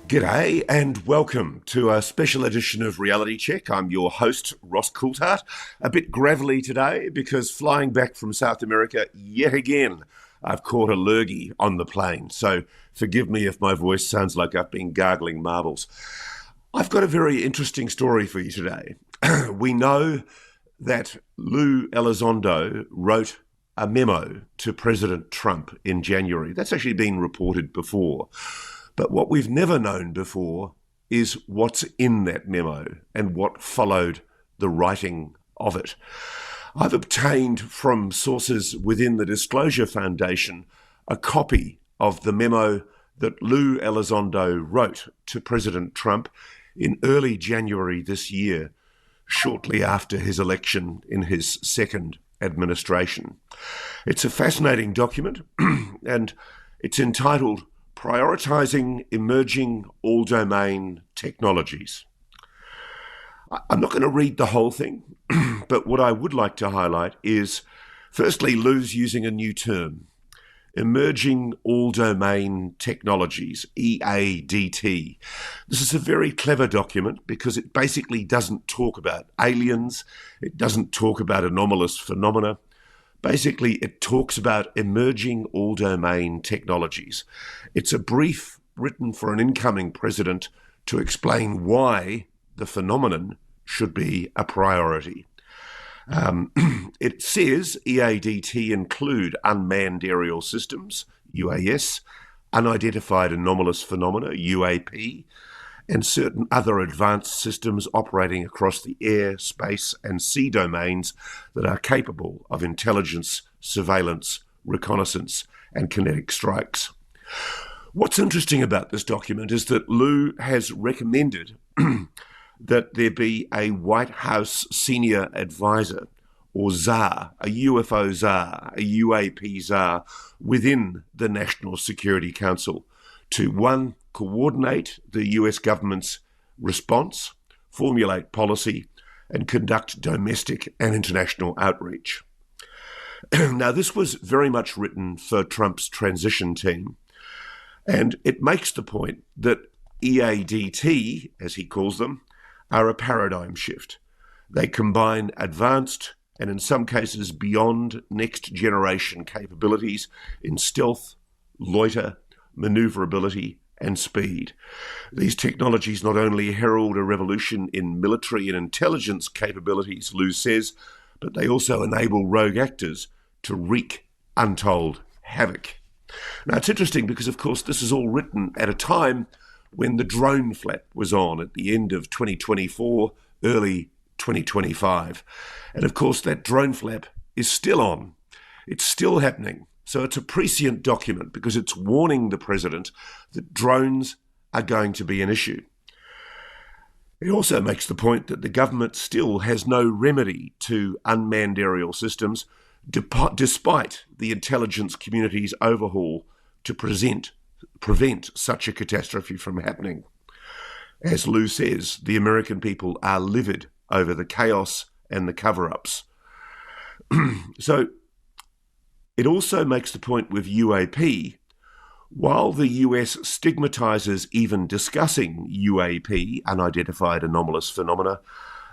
G'day and welcome to a special edition of Reality Check. I'm your host, Ross Coulthart. A bit gravelly today because flying back from South America yet again, I've caught a lurgy on the plane. So forgive me if my voice sounds like I've been gargling marbles. I've got a very interesting story for you today. We know that Lue Elizondo wrote a memo to President Trump in January. That's actually been reported before. But what we've never known before is what's in that memo and what followed the writing of it. I've obtained from sources within the Disclosure Foundation a copy of the memo that Lue Elizondo wrote to President Trump in early January this year, shortly after his election in his second administration. It's a fascinating document and it's entitled Prioritizing Emerging All-Domain Technologies. I'm not going to read the whole thing, but what I would like to highlight is, firstly, Lue's using a new term, Emerging All-Domain Technologies, EADT. This is a very clever document because it basically doesn't talk about aliens, it doesn't talk about anomalous phenomena. Basically, it talks about emerging all-domain technologies. It's a brief written for an incoming president to explain why the phenomenon should be a priority. It says EADT include unmanned aerial systems, UAS, unidentified anomalous phenomena, UAP, and certain other advanced systems operating across the air, space, and sea domains that are capable of intelligence, surveillance, reconnaissance, and kinetic strikes. What's interesting about this document is that Lue has recommended that there be a White House senior advisor, or czar, a UFO czar, a UAP czar, within the National Security Council to, one, coordinate the US government's response, formulate policy, and conduct domestic and international outreach. Now, this was very much written for Trump's transition team, and it makes the point that EADT, as he calls them, are a paradigm shift. They combine advanced and in some cases beyond next generation capabilities in stealth, loiter, maneuverability, and speed. These technologies not only herald a revolution in military and intelligence capabilities, Lue says, but they also enable rogue actors to wreak untold havoc. Now, it's interesting because, of course, this is all written at a time when the drone flap was on at the end of 2024, early 2025. And, of course, that drone flap is still on. It's still happening. So it's a prescient document because it's warning the president that drones are going to be an issue. It also makes the point that the government still has no remedy to unmanned aerial systems, despite the intelligence community's overhaul to prevent such a catastrophe from happening. As Lue says, the American people are livid over the chaos and the cover-ups. So it also makes the point with UAP, while the US stigmatizes even discussing UAP, unidentified anomalous phenomena,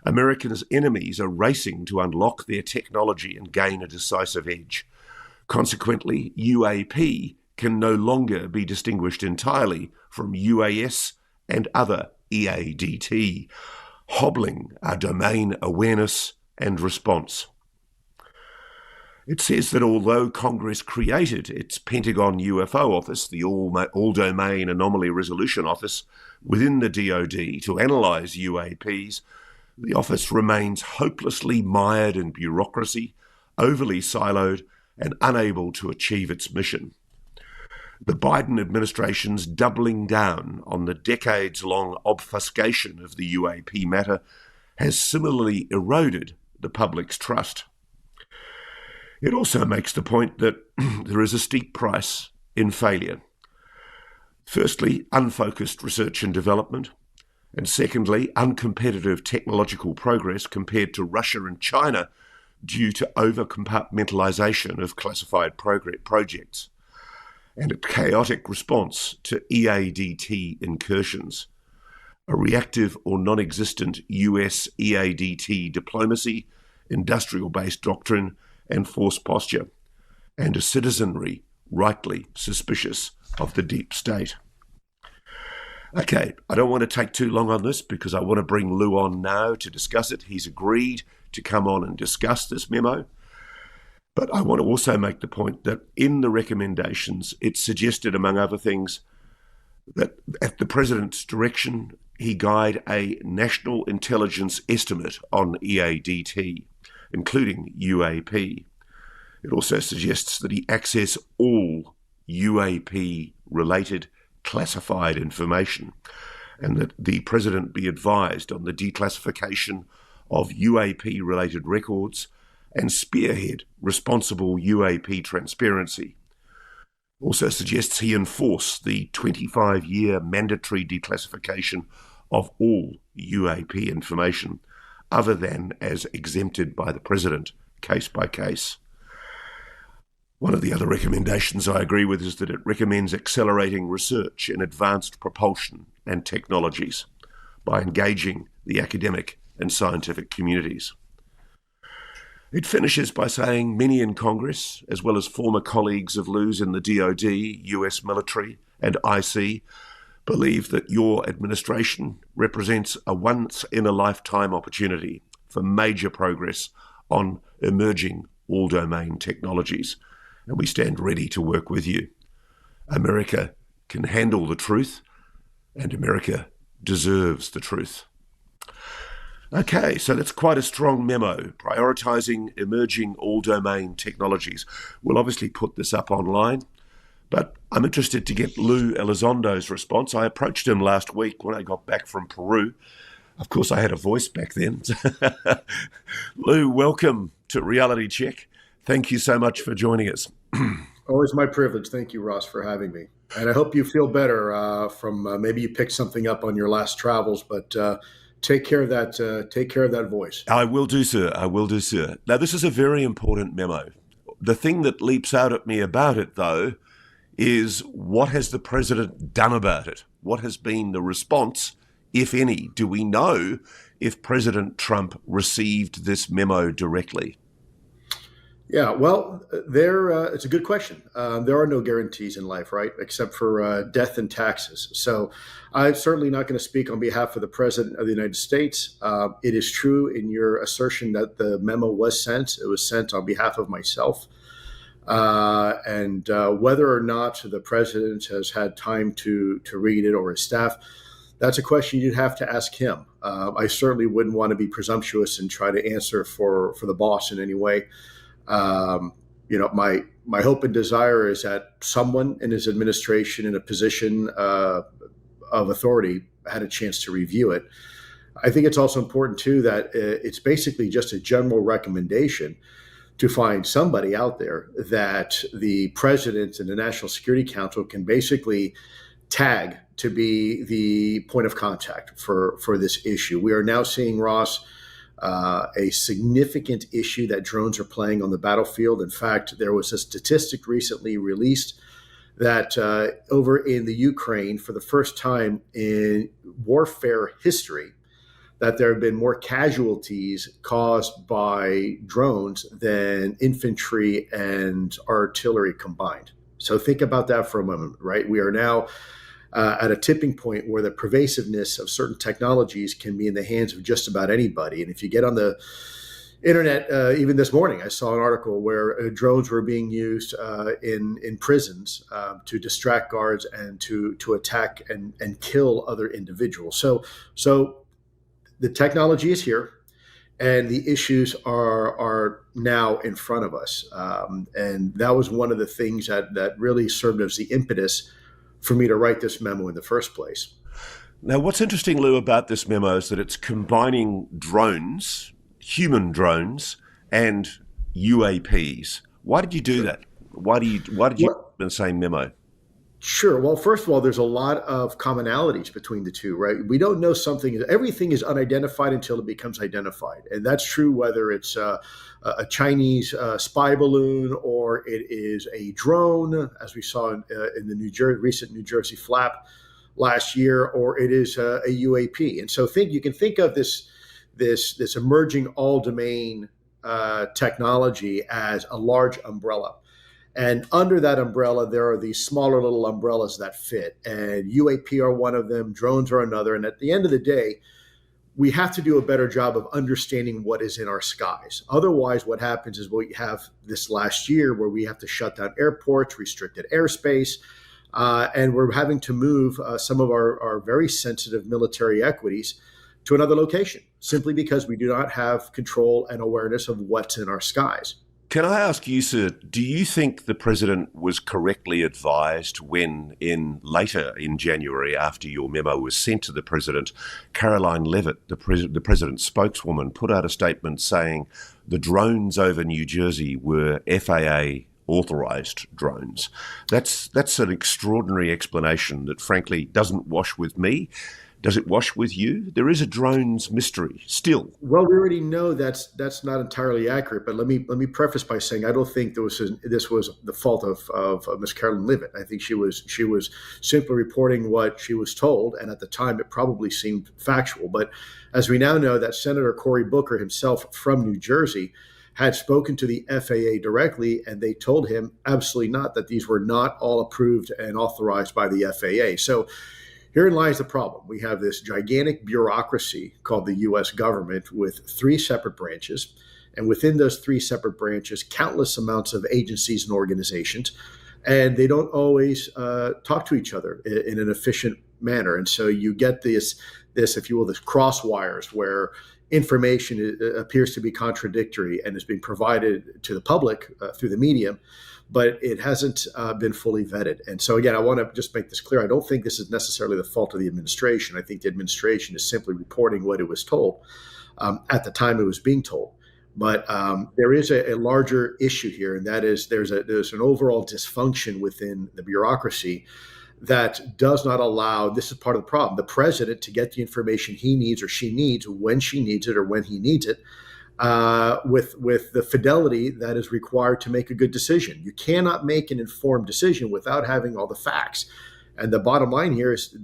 Americans' enemies are racing to unlock their technology and gain a decisive edge. Consequently, UAP can no longer be distinguished entirely from UAS and other EADT, hobbling our domain awareness and response. It says that although Congress created its Pentagon UFO Office, the All-Domain Anomaly Resolution Office, within the DoD to analyse UAPs, the office remains hopelessly mired in bureaucracy, overly siloed, and unable to achieve its mission. The Biden administration's doubling down on the decades-long obfuscation of the UAP matter has similarly eroded the public's trust. It also makes the point that there is a steep price in failure. Firstly, unfocused research and development, and secondly, uncompetitive technological progress compared to Russia and China due to over-compartmentalization of classified projects. and a chaotic response to EADT incursions, a reactive or non-existent US EADT diplomacy, industrial-based doctrine and force posture, and a citizenry rightly suspicious of the deep state. Okay, I don't want to take too long on this because I want to bring Lue on now to discuss it. He's agreed to come on and discuss this memo. But I want to also make the point that in the recommendations, it suggested, among other things, that at the President's direction, he guide a national intelligence estimate on EADT, including UAP. It also suggests that he access all UAP-related classified information, and that the President be advised on the declassification of UAP-related records and spearhead responsible UAP transparency. Also suggests he enforce the 25-year mandatory declassification of all UAP information, other than as exempted by the President, case by case. One of the other recommendations I agree with is that it recommends accelerating research in advanced propulsion and technologies by engaging the academic and scientific communities. It finishes by saying many in Congress, as well as former colleagues of Lue's in the DoD, US military, and IC, believe that your administration represents a once-in-a-lifetime opportunity for major progress on emerging all-domain technologies, and we stand ready to work with you. America can handle the truth, and America deserves the truth. Okay, so that's quite a strong memo, prioritising emerging all-domain technologies. We'll obviously put this up online, but I'm interested to get Lue Elizondo's response. I approached him last week when I got back from Peru. Of course, I had a voice back then. Lue, welcome to Reality Check. Thank you so much for joining us. Always my privilege. Thank you, Ross, for having me. And I hope you feel better from maybe you picked something up on your last travels, but take care of that. Take care of that voice. I will do, sir. I will do, sir. Now, this is a very important memo. The thing that leaps out at me about it, though, is what has the President done about it? What has been the response, if any? Do we know if President Trump received this memo directly? Yeah, well, it's a good question. There are no guarantees in life, right, except for death and taxes. So I'm certainly not going to speak on behalf of the President of the United States. It is true in your assertion that the memo was sent. It was sent on behalf of myself. And whether or not the President has had time to read it or his staff, that's a question you'd have to ask him. I certainly wouldn't want to be presumptuous and try to answer for the boss in any way. My hope and desire is that someone in his administration in a position of authority had a chance to review it. I think it's also important, too, that it's basically just a general recommendation to find somebody out there that the President and the National Security Council can basically tag to be the point of contact for this issue. We are now seeing, Ross, a significant issue that drones are playing on the battlefield. In fact, there was a statistic recently released that over in the Ukraine, for the first time in warfare history, that there have been more casualties caused by drones than infantry and artillery combined. So think about that for a moment, right? We are now at a tipping point where the pervasiveness of certain technologies can be in the hands of just about anybody. And if you get on the internet, even this morning, I saw an article where drones were being used in prisons to distract guards and to attack and kill other individuals. So the technology is here, and the issues are now in front of us. And that was one of the things that really served as the impetus for me to write this memo in the first place. Now, what's interesting, Lue, about this memo is that it's combining drones, human drones, and UAPs. Why did you do that? Why did you put in the same memo? Sure. Well, first of all, there's a lot of commonalities between the two, right? We don't know something. Everything is unidentified until it becomes identified, and that's true whether it's a Chinese spy balloon or it is a drone, as we saw in the recent New Jersey flap last year, or it is a UAP. And so, you can think of this emerging all domain technology as a large umbrella. And under that umbrella, there are these smaller little umbrellas that fit. And UAP are one of them, drones are another. And at the end of the day, we have to do a better job of understanding what is in our skies. Otherwise, what happens is what we have this last year where we have to shut down airports, restricted airspace, and we're having to move some of our very sensitive military equities to another location simply because we do not have control and awareness of what's in our skies. Can I ask you, sir, do you think the president was correctly advised when, later in January, after your memo was sent to the president, Caroline Leavitt, the president's spokeswoman, put out a statement saying the drones over New Jersey were FAA authorized drones? That's an extraordinary explanation that, frankly, doesn't wash with me. Does it wash with you? There is a drones mystery still. Well, we already know that's not entirely accurate. But let me preface by saying I don't think this was the fault of Ms. Caroline Leavitt. I think she was simply reporting what she was told, and at the time it probably seemed factual. But as we now know, that Senator Cory Booker himself from New Jersey had spoken to the FAA directly, and they told him absolutely not, that these were not all approved and authorized by the FAA. So herein lies the problem. We have this gigantic bureaucracy called the U.S. government with three separate branches. And within those three separate branches, countless amounts of agencies and organizations. And they don't always talk to each other in an efficient manner. And so you get this, if you will, this cross wires where information appears to be contradictory and is being provided to the public through the media, but it hasn't been fully vetted. And so, again, I want to just make this clear. I don't think this is necessarily the fault of the administration. I think the administration is simply reporting what it was told at the time it was being told. But there is a larger issue here, and that is there's an overall dysfunction within the bureaucracy that does not allow, this is part of the problem, the president to get the information he needs or she needs when she needs it or when he needs it, with the fidelity that is required to make a good decision. You cannot make an informed decision without having all the facts. And the bottom line here is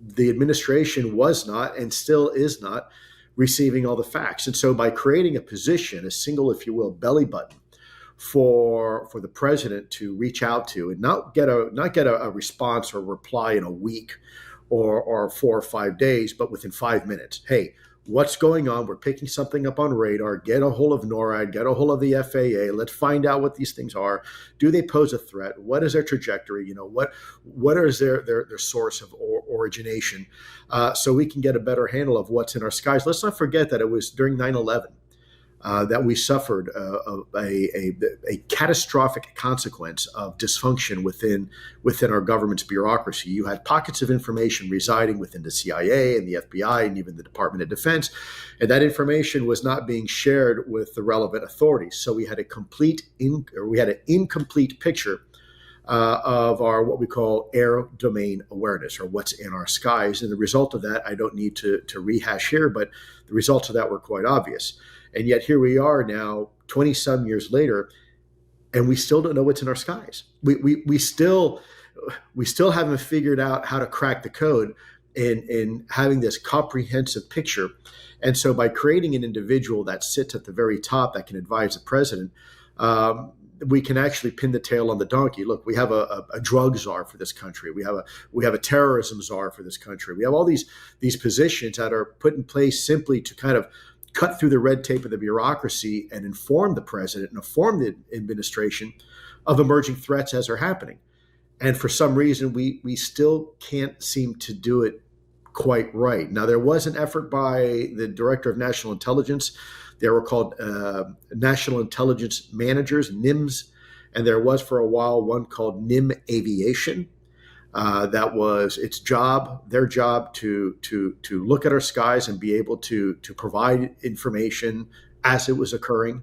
the administration was not and still is not receiving all the facts. And so by creating a position, a single, if you will, belly button for the president to reach out to and not get a response or reply in a week or 4 or 5 days, but within 5 minutes. Hey, what's going on? We're picking something up on radar. Get a hold of NORAD, get a hold of the FAA. Let's find out what these things are. Do they pose a threat? What is their trajectory? What is their source of origination? So we can get a better handle of what's in our skies. Let's not forget that it was during 9/11 that we suffered a catastrophic consequence of dysfunction within our government's bureaucracy. You had pockets of information residing within the CIA and the FBI and even the Department of Defense, and that information was not being shared with the relevant authorities. So we had an incomplete picture of our what we call air domain awareness, or what's in our skies. And the result of that, I don't need to rehash here, but the results of that were quite obvious. And yet here we are now, 20-some years later, and we still don't know what's in our skies. We still haven't figured out how to crack the code in having this comprehensive picture. And so by creating an individual that sits at the very top that can advise the president, we can actually pin the tail on the donkey. Look, we have a drug czar for this country. We have a terrorism czar for this country. We have all these positions that are put in place simply to kind of cut through the red tape of the bureaucracy and inform the president and inform the administration of emerging threats as they're happening. And for some reason, we still can't seem to do it quite right. Now, there was an effort by the Director of National Intelligence. They were called National Intelligence Managers, NIMS, and there was for a while one called NIM Aviation. That was their job to look at our skies and be able to provide information as it was occurring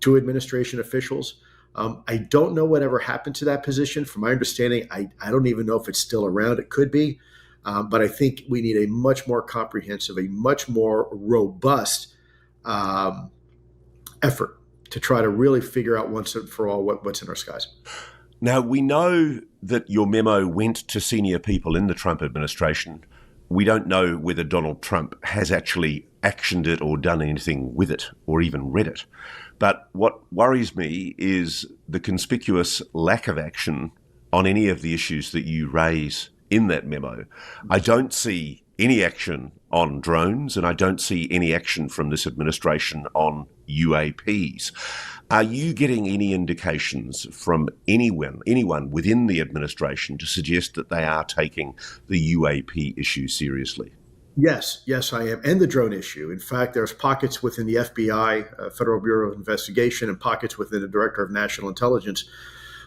to administration officials. I don't know whatever happened to that position. From my understanding, I don't even know if it's still around. It could be. But I think we need a much more comprehensive, a much more robust um, effort to try to really figure out once and for all what's in our skies. Now, we know that your memo went to senior people in the Trump administration. We don't know whether Donald Trump has actually actioned it or done anything with it or even read it. But what worries me is the conspicuous lack of action on any of the issues that you raise in that memo. I don't see any action on drones, and I don't see any action from this administration on UAPs. Are you getting any indications from anyone within the administration to suggest that they are taking the UAP issue seriously? Yes, I am. And the drone issue. In fact, there's pockets within the FBI, Federal Bureau of Investigation, and pockets within the Director of National Intelligence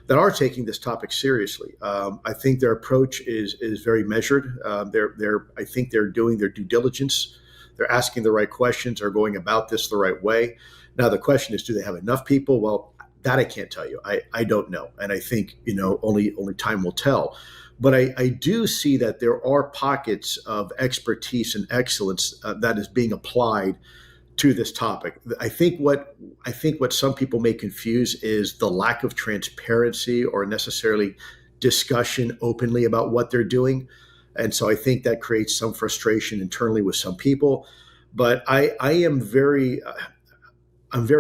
that are taking this topic seriously. I think their approach is very measured. I think they're doing their due diligence. They're asking the right questions. They're going about this the right way. Now, the question is, do they have enough people? Well, that I can't tell you. I don't know. And I think, only time will tell. But I do see that there are pockets of expertise and excellence that is being applied to this topic. I think what some people may confuse is the lack of transparency or necessarily discussion openly about what they're doing. And so I think that creates some frustration internally with some people. But I'm very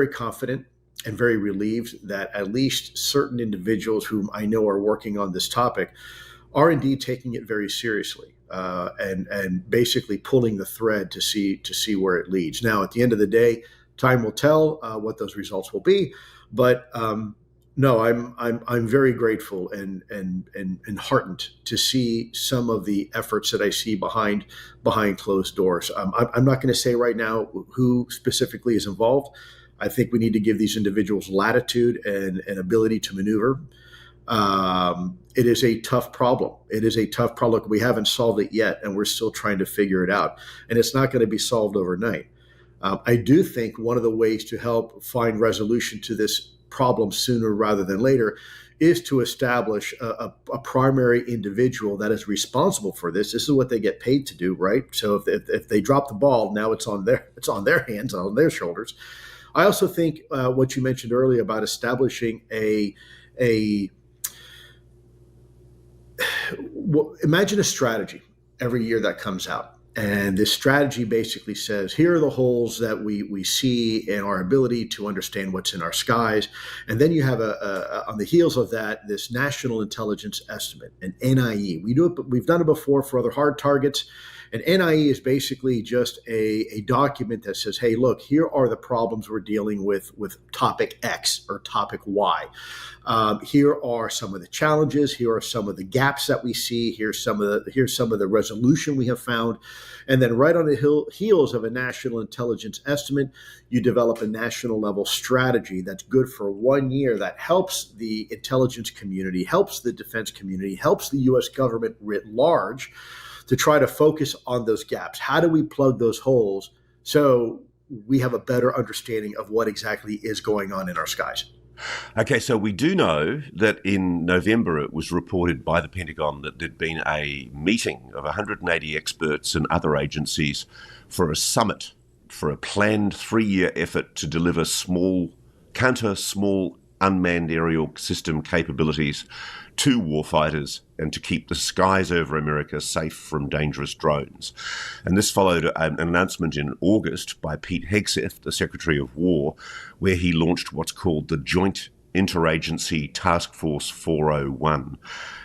confident and very relieved that at least certain individuals whom I know are working on this topic are indeed taking it very seriously and basically pulling the thread to see where it leads. Now, at the end of the day, time will tell what those results will be. But no, I'm very grateful and heartened to see some of the efforts that I see behind closed doors. I'm not going to say right now who specifically is involved. I think we need to give these individuals latitude and ability to maneuver. It is a tough problem. We haven't solved it yet, and we're still trying to figure it out. And it's not going to be solved overnight. I do think one of the ways to help find resolution to this problem sooner rather than later is to establish a primary individual that is responsible for this. This is what they get paid to do, right? So if they drop the ball, now it's on their hands, on their shoulders. I also think what you mentioned earlier about establishing imagine a strategy every year that comes out. And this strategy basically says, here are the holes that we see in our ability to understand what's in our skies. And then you have on the heels of that, this national intelligence estimate, an NIE. We've done it before for other hard targets. An NIE is basically just a document that says, hey, look, here are the problems we're dealing with topic X or topic Y. Here are some of the challenges. Here are some of the gaps that we see. Here's some of the resolution we have found. And then right on the heels of a national intelligence estimate, you develop a national level strategy that's good for 1 year that helps the intelligence community, helps the defense community, helps the U.S. government writ large to try to focus on those gaps. How do we plug those holes so we have a better understanding of what exactly is going on in our skies? Okay, so we do know that in November it was reported by the Pentagon that there'd been a meeting of 180 experts and other agencies for a summit, for a planned 3-year effort to deliver small unmanned aerial system capabilities to warfighters and to keep the skies over America safe from dangerous drones. And this followed an announcement in August by Pete Hegseth, the Secretary of War, where he launched what's called the Joint Interagency Task Force 401.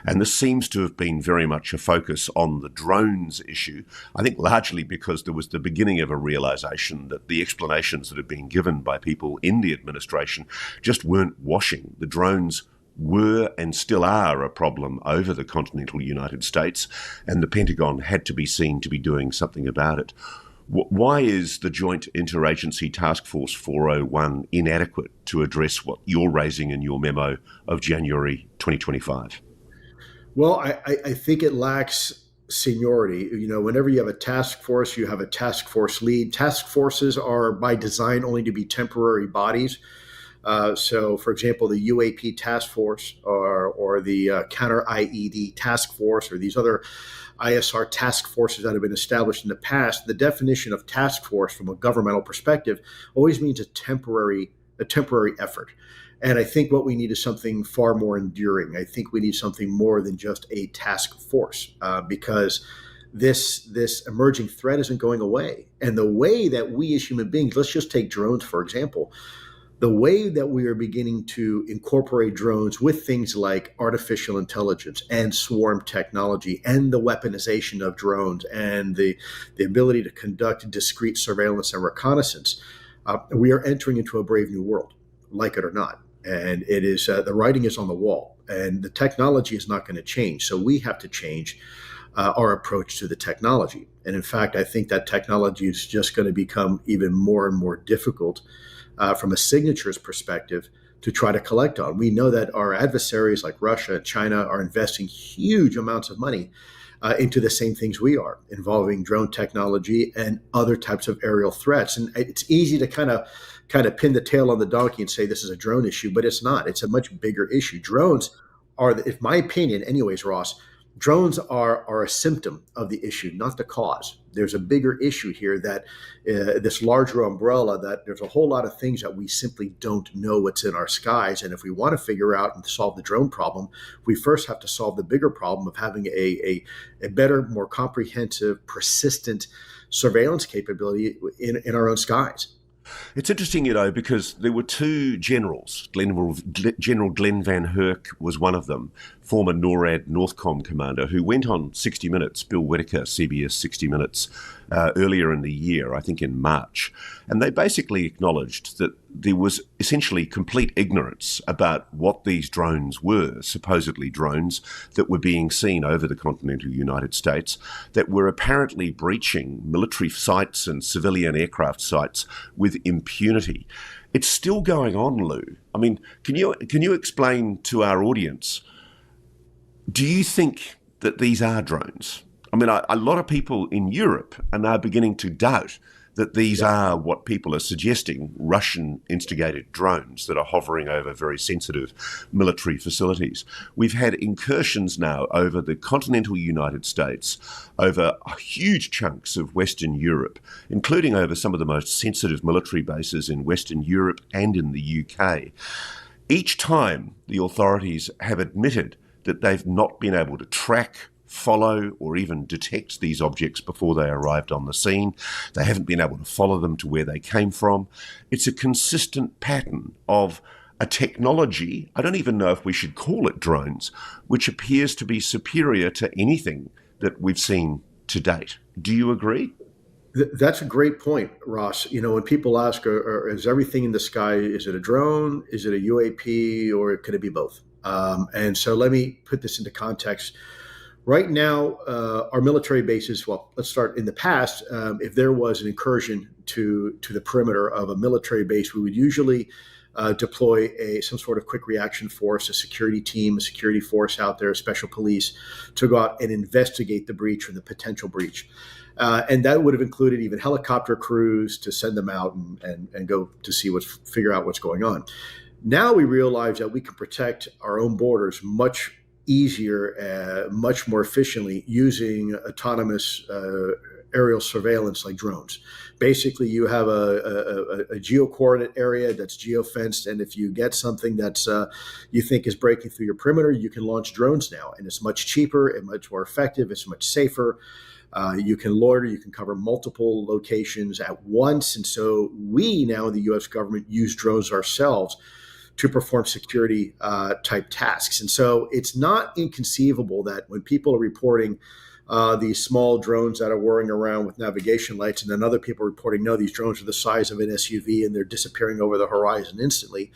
And this seems to have been very much a focus on the drones issue, I think largely because there was the beginning of a realization that the explanations that had been given by people in the administration just weren't washing. The drones were and still are a problem over the continental United States, and the Pentagon had to be seen to be doing something about it. Why is the Joint Interagency Task Force 401 inadequate to address what you're raising in your memo of January 2025? Well, I think it lacks seniority. Whenever you have a task force, you have a task force lead. Task forces are by design only to be temporary bodies. So, for example, the UAP task force or the counter IED task force or these other ISR task forces that have been established in the past, the definition of task force from a governmental perspective always means a temporary effort. And I think what we need is something far more enduring. I think we need something more than just a task force because this emerging threat isn't going away. And the way that we as human beings, let's just take drones, for example, the way that we are beginning to incorporate drones with things like artificial intelligence and swarm technology and the weaponization of drones and the ability to conduct discrete surveillance and reconnaissance, we are entering into a brave new world, like it or not. And it is the writing is on the wall, and the technology is not going to change. So we have to change our approach to the technology. And in fact, I think that technology is just going to become even more and more difficult from a signatures perspective to try to collect on. We know that our adversaries like Russia and China are investing huge amounts of money into the same things we are, involving drone technology and other types of aerial threats. And it's easy to kind of pin the tail on the donkey and say this is a drone issue, but it's not. It's a much bigger issue. Drones are, in my opinion, anyways, Ross, drones are a symptom of the issue, not the cause. There's a bigger issue here that this larger umbrella, that there's a whole lot of things that we simply don't know what's in our skies. And if we want to figure out and solve the drone problem, we first have to solve the bigger problem of having a better, more comprehensive, persistent surveillance capability in our own skies. It's interesting, because there were two generals. General Glenn Van Herk was one of them, former NORAD Northcom commander, who went on 60 Minutes, Bill Whitaker, CBS 60 Minutes, earlier in the year, I think in March. And they basically acknowledged that there was essentially complete ignorance about what these drones were, supposedly drones that were being seen over the continental United States, that were apparently breaching military sites and civilian aircraft sites with impunity. It's still going on, Lou. I mean, can you explain to our audience, do you think that these are drones? I mean, a lot of people in Europe are now beginning to doubt that these are what people are suggesting, Russian-instigated drones that are hovering over very sensitive military facilities. We've had incursions now over the continental United States, over huge chunks of Western Europe, including over some of the most sensitive military bases in Western Europe and in the UK. Each time the authorities have admitted that they've not been able to track, follow, or even detect these objects before they arrived on the scene. They haven't been able to follow them to where they came from. It's a consistent pattern of a technology, I don't even know if we should call it drones, which appears to be superior to anything that we've seen to date. Do you agree? That's a great point, Ross. When people ask, is everything in the sky, is it a drone, is it a UAP, or could it be both? And so let me put this into context. Right now, our military bases, well, let's start in the past. If there was an incursion to the perimeter of a military base, we would usually deploy some sort of quick reaction force, a security team, a security force out there, special police, to go out and investigate the breach or the potential breach. And that would have included even helicopter crews to send them out and go to figure out what's going on. Now we realize that we can protect our own borders much easier, much more efficiently using autonomous aerial surveillance like drones. Basically, you have a geo-coordinate area that's geo-fenced, and if you get something that's you think is breaking through your perimeter, you can launch drones now, and it's much cheaper and much more effective. It's much safer. You can loiter, you can cover multiple locations at once, and so we now in the U.S. government use drones ourselves to perform security type tasks. And so it's not inconceivable that when people are reporting these small drones that are whirring around with navigation lights, and then other people reporting, no, these drones are the size of an SUV and they're disappearing over the horizon instantly.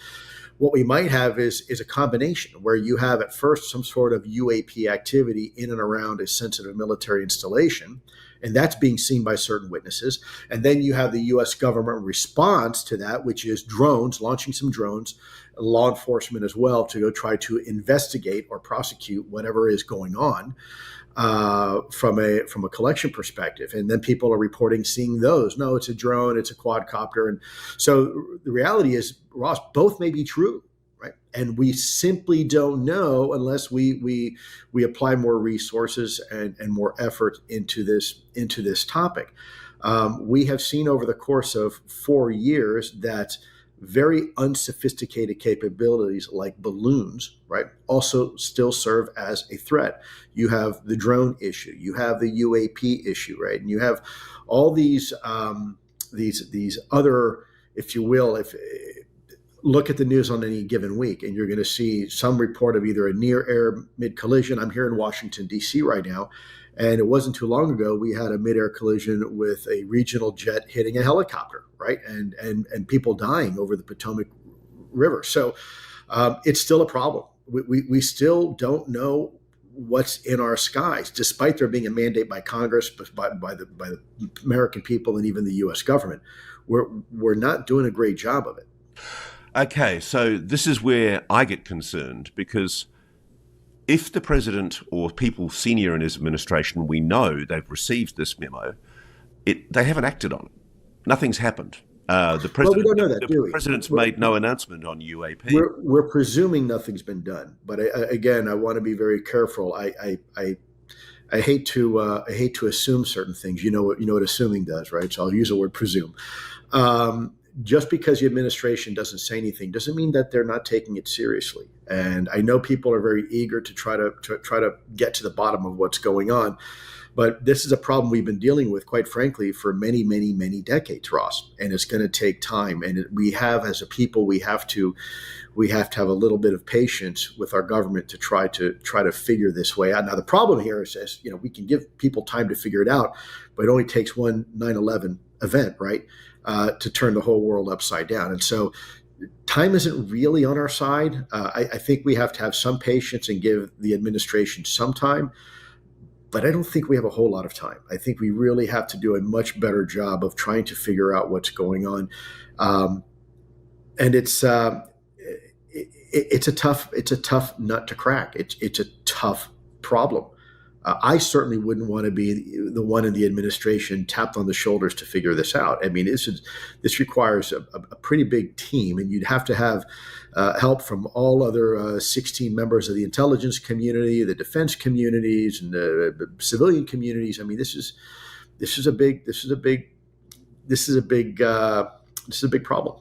What we might have is a combination where you have at first some sort of UAP activity in and around a sensitive military installation. And that's being seen by certain witnesses. And then you have the U.S. government response to that, which is drones, launching some drones, law enforcement as well, to go try to investigate or prosecute whatever is going on from a collection perspective. And then people are reporting seeing those. No, it's a drone, it's a quadcopter. And so the reality is, Ross, both may be true. Right. And we simply don't know unless we apply more resources and more effort into this topic. We have seen over the course of 4 years that very unsophisticated capabilities like balloons, right, also still serve as a threat. You have the drone issue, you have the UAP issue, right, and you have all these other, if you will, look at the news on any given week, and you're going to see some report of either a near-air mid-collision. I'm here in Washington, D.C. right now, and it wasn't too long ago we had a mid-air collision with a regional jet hitting a helicopter, right, and people dying over the Potomac River. So it's still a problem. We still don't know what's in our skies, despite there being a mandate by Congress, by the American people, and even the U.S. government. We're not doing a great job of it. Okay, so this is where I get concerned, because if the president or people senior in his administration, we know they've received this memo, they haven't acted on it. Nothing's happened. The president, we don't know that, do we? The president's made no announcement on UAP. We're presuming nothing's been done, but again, I want to be very careful. I hate to assume certain things. You know what assuming does, right? So I'll use the word presume. Just because the administration doesn't say anything doesn't mean that they're not taking it seriously. And I know people are very eager to try to get to the bottom of what's going on, but this is a problem we've been dealing with, quite frankly, for many, many, many decades, Ross. And it's going to take time. And we have, as a people, we have to have a little bit of patience with our government to try to figure this way out. Now, the problem here is, we can give people time to figure it out, but it only takes one 9/11 event, right? To turn the whole world upside down. And so time isn't really on our side. I think we have to have some patience and give the administration some time, but I don't think we have a whole lot of time. I think we really have to do a much better job of trying to figure out what's going on. And it's a tough nut to crack. It's a tough problem. I certainly wouldn't want to be the one in the administration tapped on the shoulders to figure this out. I mean, this requires a pretty big team, and you'd have to have help from all other 16 members of the intelligence community, the defense communities, and the civilian communities. I mean, this is a big problem.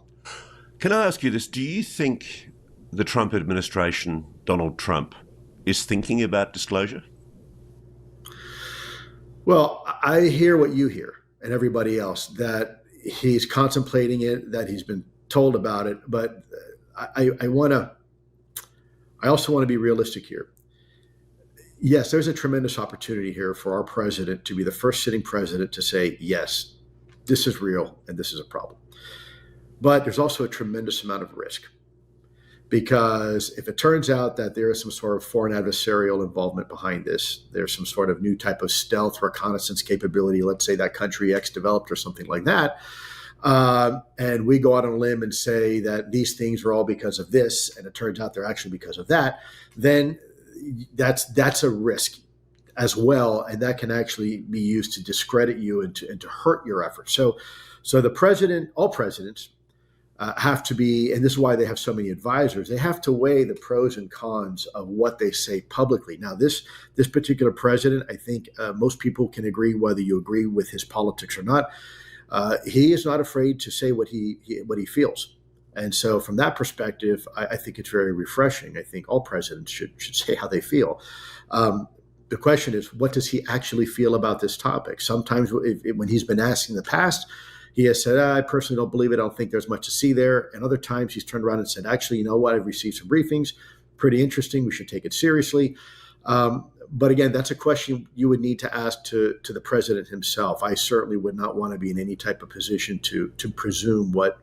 Can I ask you this? Do you think the Trump administration, Donald Trump, is thinking about disclosure? Well, I hear what you hear and everybody else, that he's contemplating it, that he's been told about it. But I also want to be realistic here. Yes, there's a tremendous opportunity here for our president to be the first sitting president to say, yes, this is real and this is a problem. But there's also a tremendous amount of risk. Because if it turns out that there is some sort of foreign adversarial involvement behind this, there's some sort of new type of stealth reconnaissance capability, let's say that country X developed or something like that, and we go out on a limb and say that these things are all because of this, and it turns out they're actually because of that, then that's a risk as well, and that can actually be used to discredit you and to hurt your efforts. So the president, all presidents, have to be, and this is why they have so many advisors, they have to weigh the pros and cons of what they say publicly. Now, this particular president, I think most people can agree, whether you agree with his politics or not, he is not afraid to say what he feels. And so from that perspective, I think it's very refreshing. I think all presidents should say how they feel. The question is, what does he actually feel about this topic? Sometimes when he's been asked in the past, he has said, I personally don't believe it. I don't think there's much to see there. And other times he's turned around and said, actually, you know what? I've received some briefings. Pretty interesting. We should take it seriously. But again, that's a question you would need to ask to the president himself. I certainly would not want to be in any type of position to presume what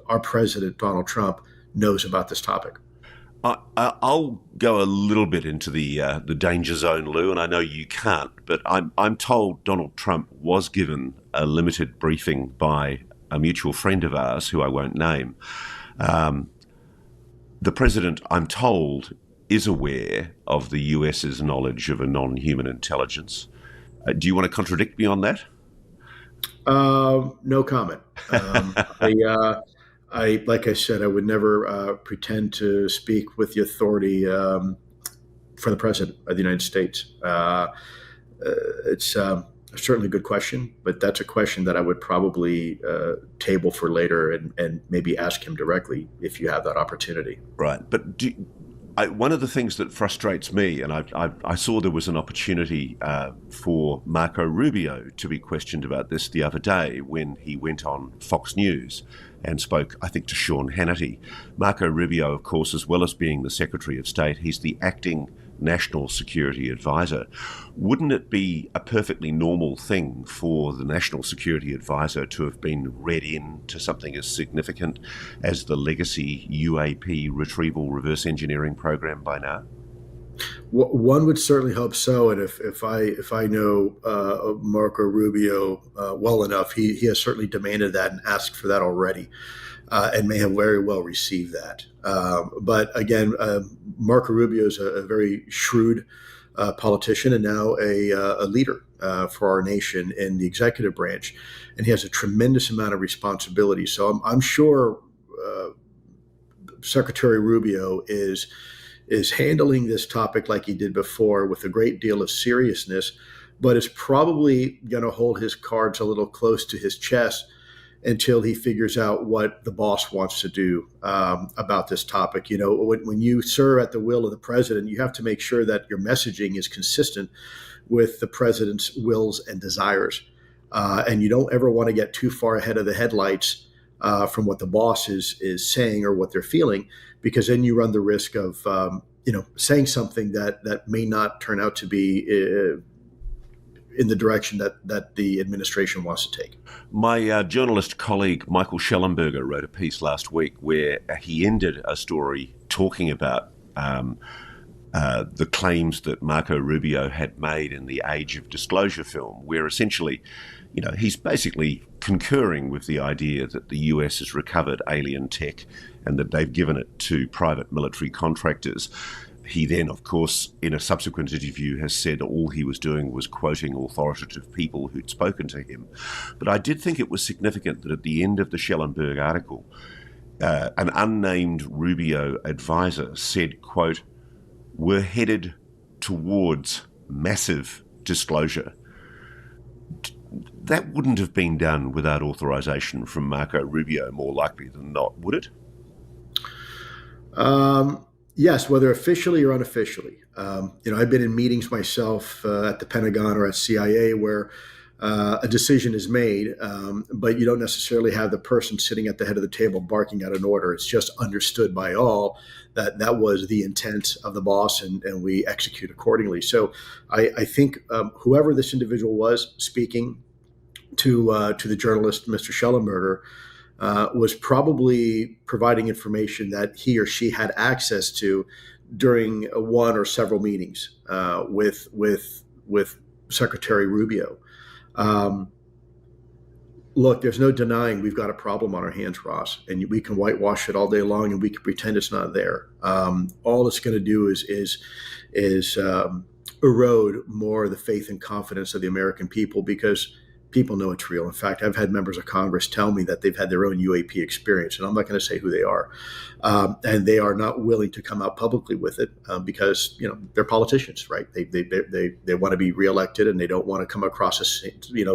our president, Donald Trump, knows about this topic. I'll go a little bit into the danger zone, Lou, and I know you can't, but I'm told Donald Trump was given a limited briefing by a mutual friend of ours, who I won't name. The president, I'm told, is aware of the US's knowledge of a non-human intelligence. Do you want to contradict me on that? No comment. I like I said, I would never pretend to speak with the authority for the president of the United States. It's certainly a good question, but that's a question that I would probably table for later and maybe ask him directly if you have that opportunity. Right, but one of the things that frustrates me, and I saw there was an opportunity for Marco Rubio to be questioned about this the other day when he went on Fox News and spoke, I think, to Sean Hannity. Marco Rubio, of course, as well as being the Secretary of State, he's the acting National Security Advisor. Wouldn't it be a perfectly normal thing for the National Security Advisor to have been read in to something as significant as the legacy UAP retrieval reverse engineering program by now? One would certainly hope so, and if I know Marco Rubio well enough, he has certainly demanded that and asked for that already, and may have very well received that. But again, Marco Rubio is a very shrewd politician and now a leader for our nation in the executive branch, and he has a tremendous amount of responsibility. So I'm sure Secretary Rubio is handling this topic like he did before with a great deal of seriousness, but is probably going to hold his cards a little close to his chest until he figures out what the boss wants to do about this topic. You know, when you serve at the will of the president, you have to make sure that your messaging is consistent with the president's wills and desires. And you don't ever want to get too far ahead of the headlights from what the boss is saying or what they're feeling, because then you run the risk of saying something that may not turn out to be in the direction that the administration wants to take. My journalist colleague Michael Schellenberger wrote a piece last week where he ended a story talking about the claims that Marco Rubio had made in the Age of Disclosure film, where essentially, he's basically concurring with the idea that the US has recovered alien tech and that they've given it to private military contractors. He then, of course, in a subsequent interview has said all he was doing was quoting authoritative people who'd spoken to him. But I did think it was significant that at the end of the Schellenberg article, an unnamed Rubio advisor said, quote, "We're headed towards massive disclosure." That wouldn't have been done without authorization from Marco Rubio, more likely than not, would it? Yes, whether officially or unofficially. I've been in meetings myself at the Pentagon or at CIA where a decision is made, but you don't necessarily have the person sitting at the head of the table barking out an order. It's just understood by all that that was the intent of the boss, and we execute accordingly. So I think whoever this individual was speaking to the journalist, Mr. Schellenberger, was probably providing information that he or she had access to during one or several meetings with Secretary Rubio. Look, there's no denying we've got a problem on our hands, Ross, and we can whitewash it all day long, and we can pretend it's not there. All it's going to do is erode more of the faith and confidence of the American people, because people know it's real. In fact, I've had members of Congress tell me that they've had their own UAP experience, and I'm not going to say who they are. And they are not willing to come out publicly with it because, they're politicians, right? They want to be reelected, and they don't want to come across as,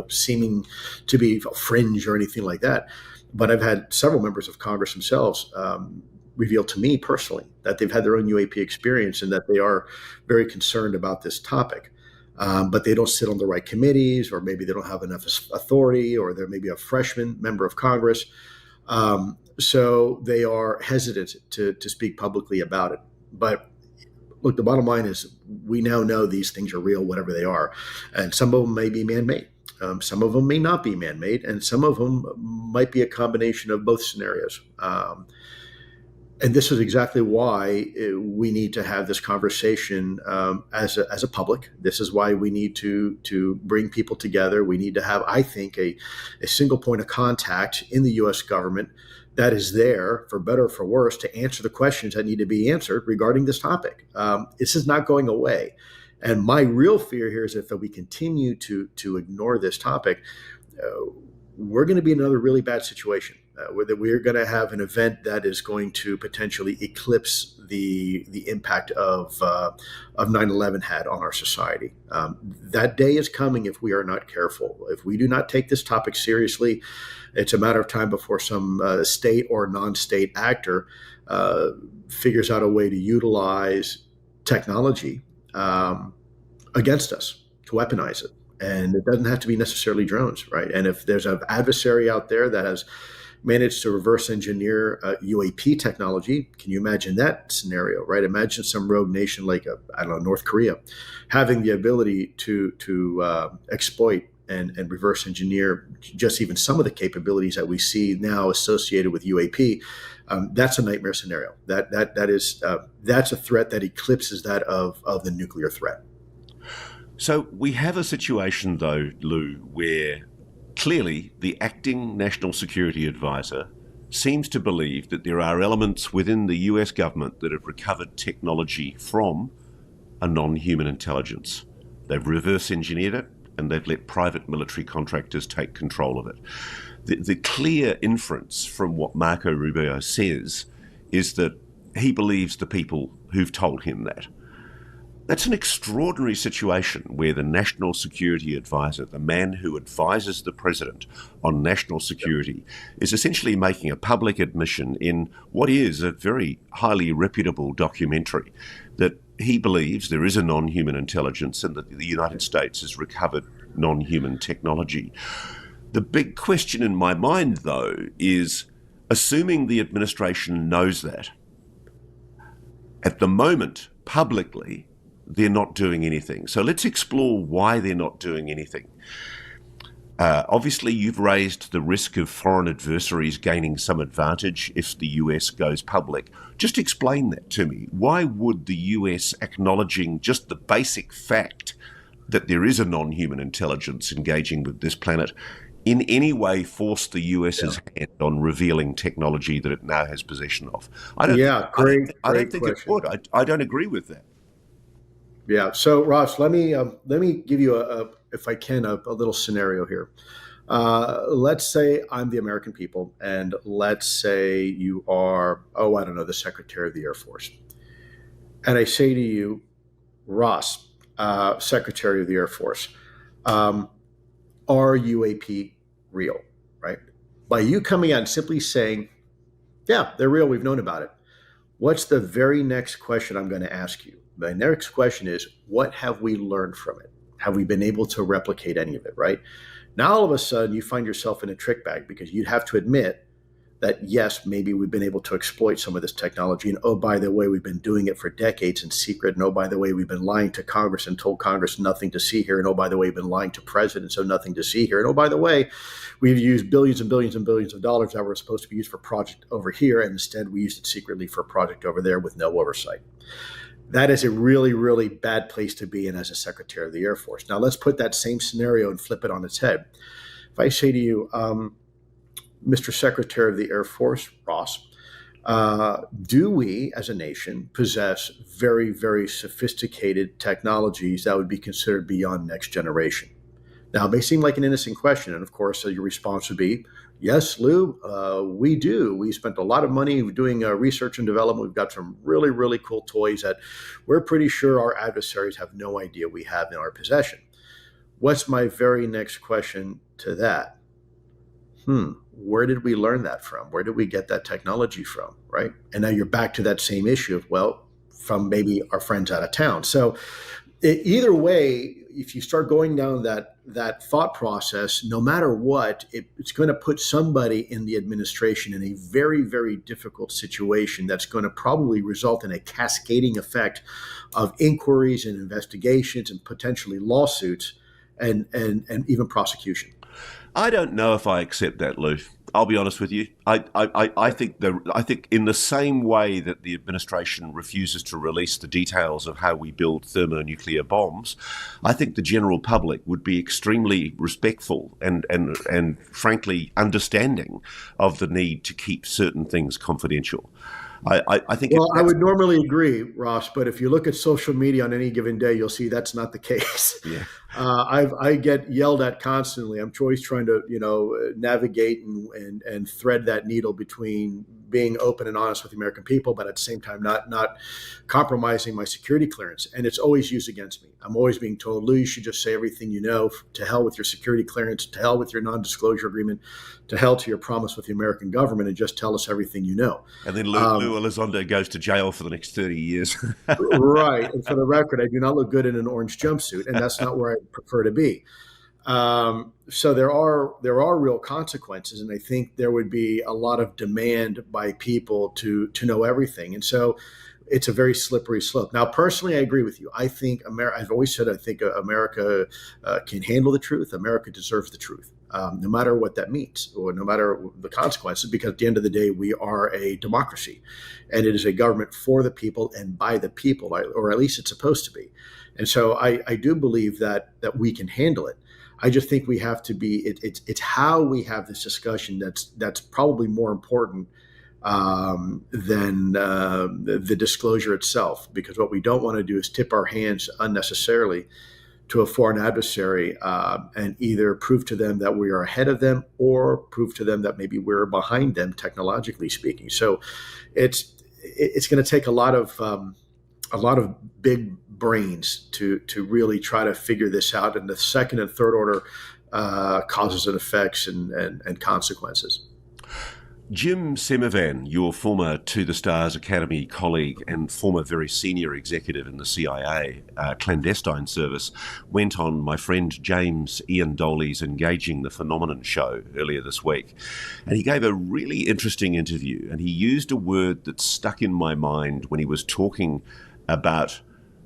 seeming to be fringe or anything like that. But I've had several members of Congress themselves reveal to me personally that they've had their own UAP experience and that they are very concerned about this topic. But they don't sit on the right committees, or maybe they don't have enough authority, or they're maybe a freshman member of Congress. So they are hesitant to speak publicly about it. But look, the bottom line is we now know these things are real, whatever they are. And some of them may be man-made. Some of them may not be man-made. And some of them might be a combination of both scenarios. And this is exactly why we need to have this conversation as a public. This is why we need to bring people together. We need to have, I think, a single point of contact in the U.S. government that is there, for better or for worse, to answer the questions that need to be answered regarding this topic. This is not going away. And my real fear here is if we continue to ignore this topic, we're going to be in another really bad situation. Where we're going to have an event that is going to potentially eclipse the impact of 9/11 had on our society. That day is coming if we are not careful. If we do not take this topic seriously, it's a matter of time before some state or non-state actor figures out a way to utilize technology against us, to weaponize it. And it doesn't have to be necessarily drones, right? And if there's an adversary out there that has managed to reverse engineer UAP technology. Can you imagine that scenario, right? Imagine some rogue nation like, North Korea, having the ability to exploit and reverse engineer just even some of the capabilities that we see now associated with UAP. That's a nightmare scenario. That's a threat that eclipses that of the nuclear threat. So we have a situation, though, Lou, where clearly, the acting National Security Advisor seems to believe that there are elements within the US government that have recovered technology from a non-human intelligence. They've reverse engineered it and they've let private military contractors take control of it. The clear inference from what Marco Rubio says is that he believes the people who've told him that. That's an extraordinary situation where the National Security Advisor, the man who advises the president on national security, is essentially making a public admission in what is a very highly reputable documentary that he believes there is a non-human intelligence and that the United States has recovered non-human technology. The big question in my mind, though, is assuming the administration knows that, at the moment, publicly, they're not doing anything. So let's explore why they're not doing anything. Obviously, you've raised the risk of foreign adversaries gaining some advantage if the US goes public. Just explain that to me. Why would the US acknowledging just the basic fact that there is a non-human intelligence engaging with this planet in any way force the US's hand on revealing technology that it now has possession of? I don't think it would. I don't agree with that. Yeah. So, Ross, let me give you if I can, a little scenario here. Let's say I'm the American people, and let's say you are, the Secretary of the Air Force, and I say to you, Ross, Secretary of the Air Force, are UAP real? Right? By you coming out and simply saying, yeah, they're real. We've known about it. What's the very next question I'm going to ask you? The next question is, what have we learned from it? Have we been able to replicate any of it, right? Now, all of a sudden, you find yourself in a trick bag because you'd have to admit that, yes, maybe we've been able to exploit some of this technology. And, oh, by the way, we've been doing it for decades in secret. And, oh, by the way, we've been lying to Congress and told Congress nothing to see here. And, oh, by the way, we've been lying to presidents, so nothing to see here. And, oh, by the way, we've used billions and billions and billions of dollars that were supposed to be used for a project over here. And instead, we used it secretly for a project over there with no oversight. That is a really, really bad place to be in as a Secretary of the Air Force. Now, let's put that same scenario and flip it on its head. If I say to you, Mr. Secretary of the Air Force, Ross, do we as a nation possess very, very sophisticated technologies that would be considered beyond next generation? Now, it may seem like an innocent question. And of course, your response would be, yes, Lou, we do. We spent a lot of money doing research and development. We've got some really, really cool toys that we're pretty sure our adversaries have no idea we have in our possession. What's my very next question to that? Where did we learn that from? Where did we get that technology from, right? And now you're back to that same issue of, well, from maybe our friends out of town. So either way, if you start going down that thought process, no matter what, it's going to put somebody in the administration in a very, very difficult situation that's going to probably result in a cascading effect of inquiries and investigations and potentially lawsuits and even prosecution. I don't know if I accept that, Lou. I'll be honest with you. I think in the same way that the administration refuses to release the details of how we build thermonuclear bombs, I think the general public would be extremely respectful and frankly understanding of the need to keep certain things confidential. I think. Well, I would normally agree, Ross, but if you look at social media on any given day, you'll see that's not the case. Yeah. I get yelled at constantly. I'm always trying to, navigate and thread that needle between being open and honest with the American people, but at the same time not compromising my security clearance. And it's always used against me. I'm always being told, Lou, you should just say everything you know. To hell with your security clearance, to hell with your non-disclosure agreement, to hell to your promise with the American government, and just tell us everything you know. And then Lue Elizondo goes to jail for the next 30 years. Right. And for the record, I do not look good in an orange jumpsuit, and that's not where I prefer to be. So there are real consequences, and I think there would be a lot of demand by people to know everything, and so it's a very slippery slope. Now, personally, I agree with you. I think I've always said I think America can handle the truth. America deserves the truth, no matter what that means, or no matter the consequences. Because at the end of the day, we are a democracy, and it is a government for the people and by the people, or at least it's supposed to be. And so I do believe that we can handle it. I just think we have to be. It's how we have this discussion that's probably more important than the disclosure itself. Because what we don't want to do is tip our hands unnecessarily to a foreign adversary and either prove to them that we are ahead of them or prove to them that maybe we're behind them, technologically speaking. So it's going to take a lot of big brains to really try to figure this out, and the second and third order causes and effects and consequences. Jim Semivan, your former To the Stars Academy colleague and former very senior executive in the CIA clandestine service, went on my friend James Ian Doley's Engaging the Phenomenon show earlier this week. And he gave a really interesting interview, and he used a word that stuck in my mind when he was talking about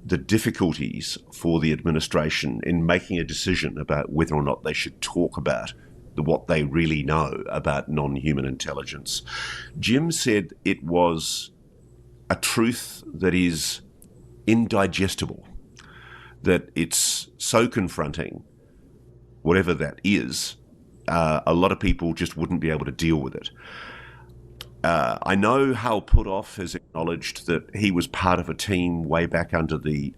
the difficulties for the administration in making a decision about whether or not they should talk about what they really know about non-human intelligence. Jim said it was a truth that is indigestible, that it's so confronting, whatever that is, a lot of people just wouldn't be able to deal with it. I know Hal Puthoff has acknowledged that he was part of a team way back under the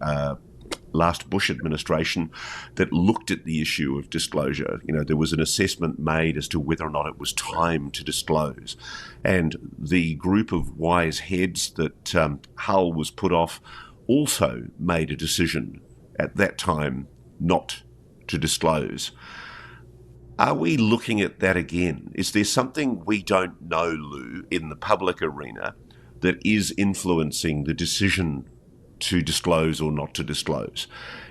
last Bush administration that looked at the issue of disclosure. There was an assessment made as to whether or not it was time to disclose. And the group of wise heads that Hull was put off also made a decision at that time not to disclose. Are we looking at that again? Is there something we don't know, Lou, in the public arena that is influencing the decision to disclose or not to disclose?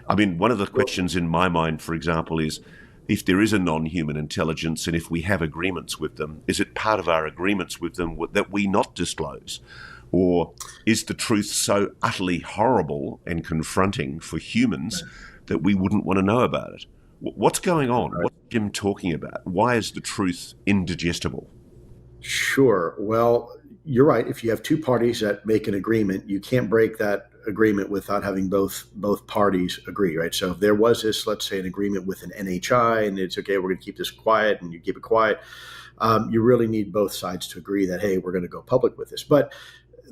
I mean, one of the questions in my mind, for example, is if there is a non-human intelligence and if we have agreements with them, is it part of our agreements with them that we not disclose? Or is the truth so utterly horrible and confronting for humans that we wouldn't want to know about it? What's going on? What's Jim talking about? Why is the truth indigestible? Sure. Well, you're right. If you have two parties that make an agreement, you can't break that agreement without having both parties agree, right? So if there was this, let's say, an agreement with an NHI, and it's okay, we're going to keep this quiet, and you keep it quiet, you really need both sides to agree that, hey, we're going to go public with this. But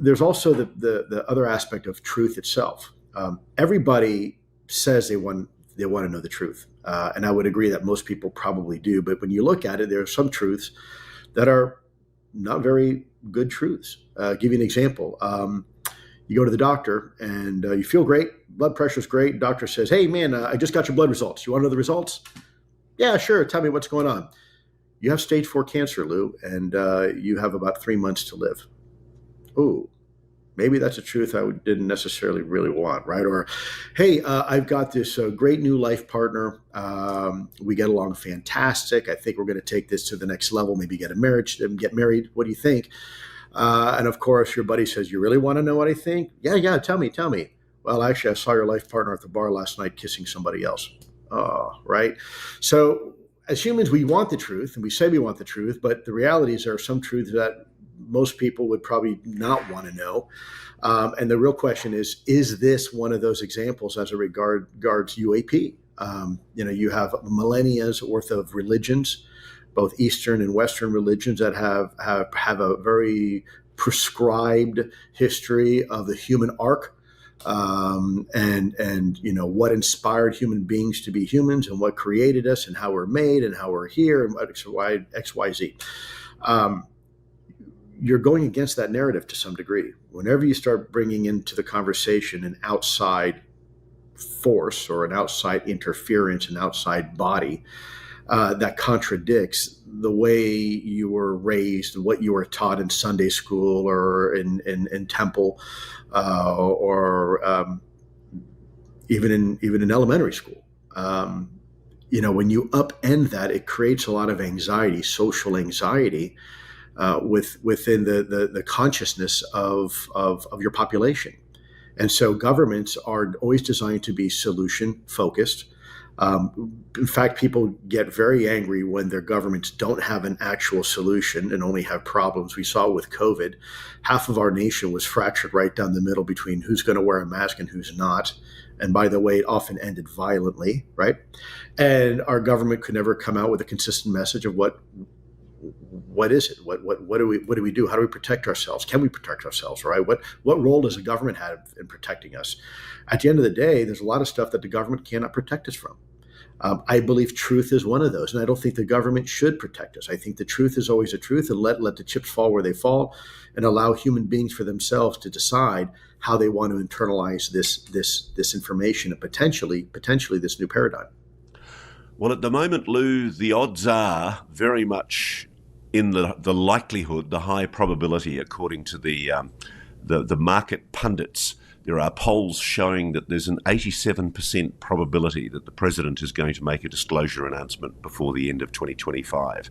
there's also the other aspect of truth itself. Everybody says they want to know the truth, and I would agree that most people probably do. But when you look at it, there are some truths that are not very good truths. Give you an example. You go to the doctor and you feel great. Blood pressure's great. Doctor says, hey, man, I just got your blood results. You want to know the results? Yeah, sure. Tell me what's going on. You have stage 4 cancer, Lou, and you have about 3 months to live. Ooh, maybe that's a truth I didn't necessarily really want, right? Or, hey, I've got this great new life partner. We get along fantastic. I think we're going to take this to the next level, maybe get married. What do you think? And of course, your buddy says, you really want to know what I think? Yeah, tell me. Well, actually, I saw your life partner at the bar last night kissing somebody else. Oh, right. So as humans, we want the truth, and we say we want the truth, but the reality is there are some truths that most people would probably not want to know. And the real question is this one of those examples as it regards UAP? You have millennia's worth of religions, both Eastern and Western religions, that have a very prescribed history of the human arc, and what inspired human beings to be humans, and what created us, and how we're made, and how we're here, and what X, Y, Z. You're going against that narrative to some degree. Whenever you start bringing into the conversation an outside force or an outside interference, an outside body that contradicts the way you were raised and what you were taught in Sunday school or in temple, or even in elementary school. When you upend that, it creates a lot of anxiety, social anxiety, within the consciousness of your population. And so governments are always designed to be solution focused. In fact, people get very angry when their governments don't have an actual solution and only have problems. We saw with COVID, half of our nation was fractured right down the middle between who's going to wear a mask and who's not. And by the way, it often ended violently, right? And our government could never come out with a consistent message of what is it? What do we do? How do we protect ourselves? Can we protect ourselves? Right? What role does the government have in protecting us? At the end of the day, there's a lot of stuff that the government cannot protect us from. I believe truth is one of those, and I don't think the government should protect us. I think the truth is always the truth, and let the chips fall where they fall, and allow human beings for themselves to decide how they want to internalize this information and potentially this new paradigm. Well, at the moment, Lou, the odds are very much in the likelihood, the high probability, according to the market pundits. There are polls showing that there's an 87% probability that the president is going to make a disclosure announcement before the end of 2025.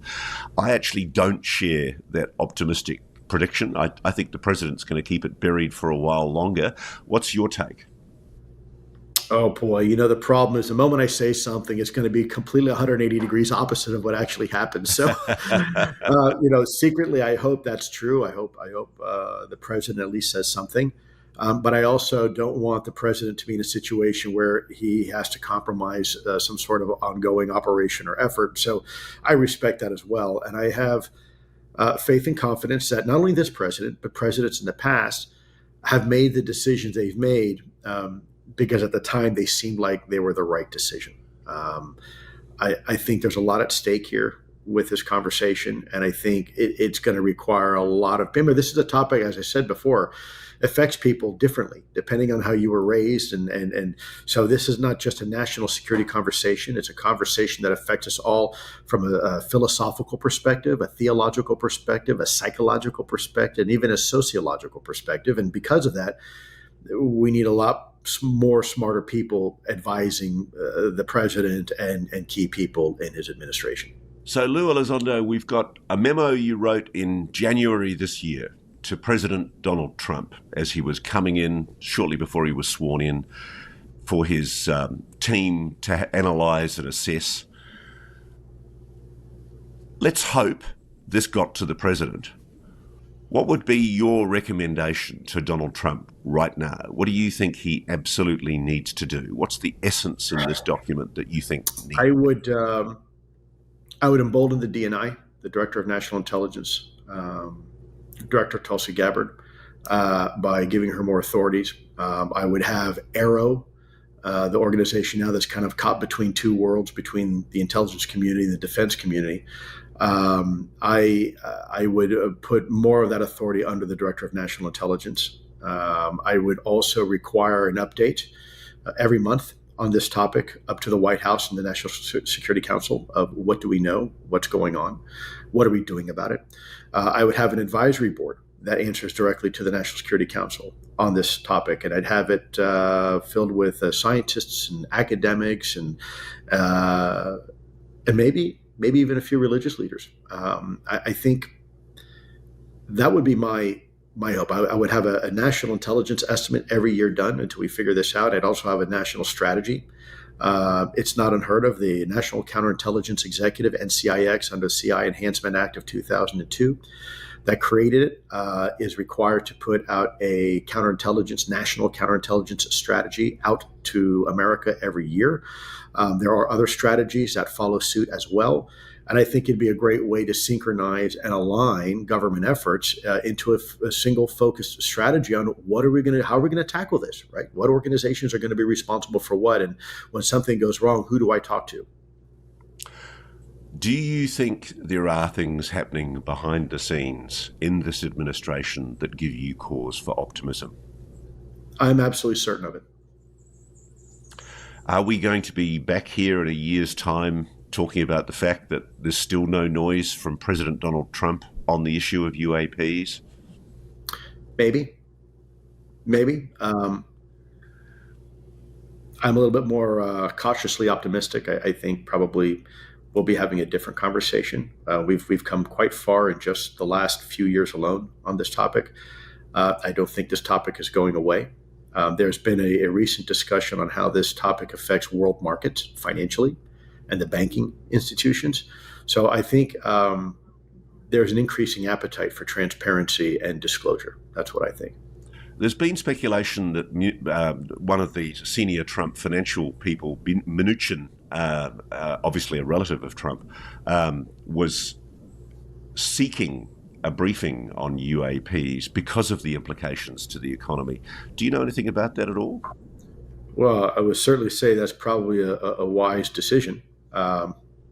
I actually don't share that optimistic prediction. I think the president's going to keep it buried for a while longer. What's your take? Oh boy, the problem is the moment I say something, it's going to be completely 180 degrees opposite of what actually happens. So, secretly, I hope that's true. I hope the president at least says something. But I also don't want the president to be in a situation where he has to compromise some sort of ongoing operation or effort. So I respect that as well. And I have faith and confidence that not only this president, but presidents in the past have made the decisions they've made because at the time they seemed like they were the right decision. I think there's a lot at stake here with this conversation, and I think it's going to require a lot of. Remember, this is a topic, as I said before, affects people differently depending on how you were raised, and so this is not just a national security conversation. It's a conversation that affects us all from a philosophical perspective, a theological perspective, a psychological perspective, and even a sociological perspective. And because of that, we need a lot more smarter people advising the president and key people in his administration. So, Lue Elizondo, we've got a memo you wrote in January this year to President Donald Trump as he was coming in shortly before he was sworn in for his team to analyse and assess. Let's hope this got to the president. What would be your recommendation to Donald Trump right now? What do you think he absolutely needs to do? What's the essence in this document that you think needs? I would embolden the DNI, the Director of National Intelligence, Director Tulsi Gabbard, by giving her more authorities. I would have AARO, the organization now that's kind of caught between two worlds, between the intelligence community and the defense community. I would put more of that authority under the Director of National Intelligence. I would also require an update every month on this topic up to the White House and the National Security Council of what do we know, what's going on, what are we doing about it. I would have an advisory board that answers directly to the National Security Council on this topic, and I'd have it filled with scientists and academics and maybe even a few religious leaders. I think that would be my hope. I would have a national intelligence estimate every year done until we figure this out. I'd also have a national strategy It's not unheard of. The National Counterintelligence Executive, NCIX, under the CI Enhancement Act of 2002, that created it, is required to put out a national counterintelligence strategy out to America every year. There are other strategies that follow suit as well. And I think it'd be a great way to synchronize and align government efforts into a single focused strategy on how are we going to tackle this, right? What organizations are going to be responsible for what? And when something goes wrong, who do I talk to? Do you think there are things happening behind the scenes in this administration that give you cause for optimism? I'm absolutely certain of it. Are we going to be back here in a year's time talking about the fact that there's still no noise from President Donald Trump on the issue of UAPs? Maybe. I'm a little bit more cautiously optimistic. I think probably we'll be having a different conversation. We've come quite far in just the last few years alone on this topic. I don't think this topic is going away. There's been a recent discussion on how this topic affects world markets financially and the banking institutions. So I think there's an increasing appetite for transparency and disclosure. That's what I think. There's been speculation that one of the senior Trump financial people, Mnuchin, obviously a relative of Trump, was seeking a briefing on UAPs because of the implications to the economy. Do you know anything about that at all? Well, I would certainly say that's probably a wise decision.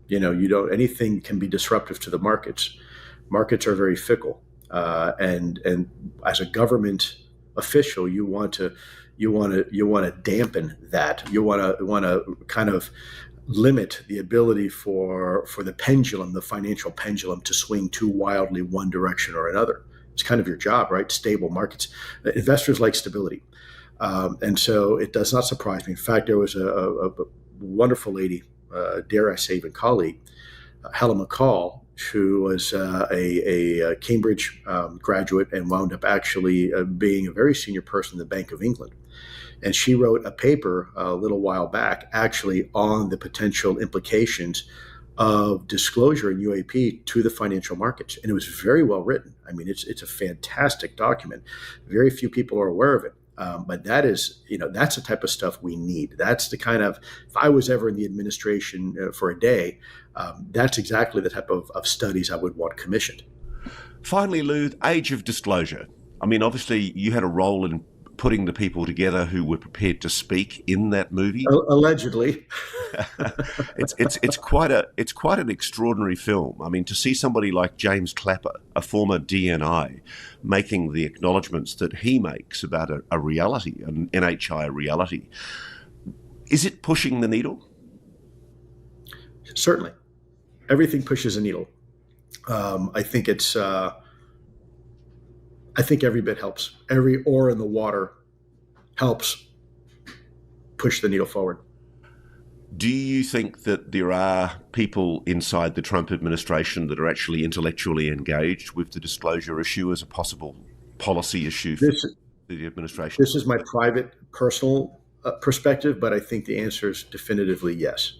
Anything can be disruptive to the markets. Markets are very fickle, and as a government official, you want to dampen that. You want to kind of limit the ability for the financial pendulum to swing too wildly one direction or another. It's kind of your job, right? Stable markets. Investors like stability. And so it does not surprise me. In fact, there was a wonderful lady, dare I say even colleague, Helen McCall, who was a Cambridge graduate and wound up actually being a very senior person in the Bank of England. And she wrote a paper a little while back actually on the potential implications of disclosure in UAP to the financial markets. And it was very well written. I mean, it's a fantastic document. Very few people are aware of it. But that is, that's the type of stuff we need. That's the kind of, if I was ever in the administration for a day, that's exactly the type of studies I would want commissioned. Finally, Lou, age of disclosure. I mean, obviously you had a role in putting the people together who were prepared to speak in that movie. Allegedly. It's quite an extraordinary film. I mean, to see somebody like James Clapper, a former DNI, making the acknowledgements that he makes about a reality, an NHI reality, is it pushing the needle? Certainly. Everything pushes a needle. I think it's. I think every bit helps. Every oar in the water helps push the needle forward. Do you think that there are people inside the Trump administration that are actually intellectually engaged with the disclosure issue as a possible policy issue for the administration? This is my private, personal perspective, but I think the answer is definitively yes.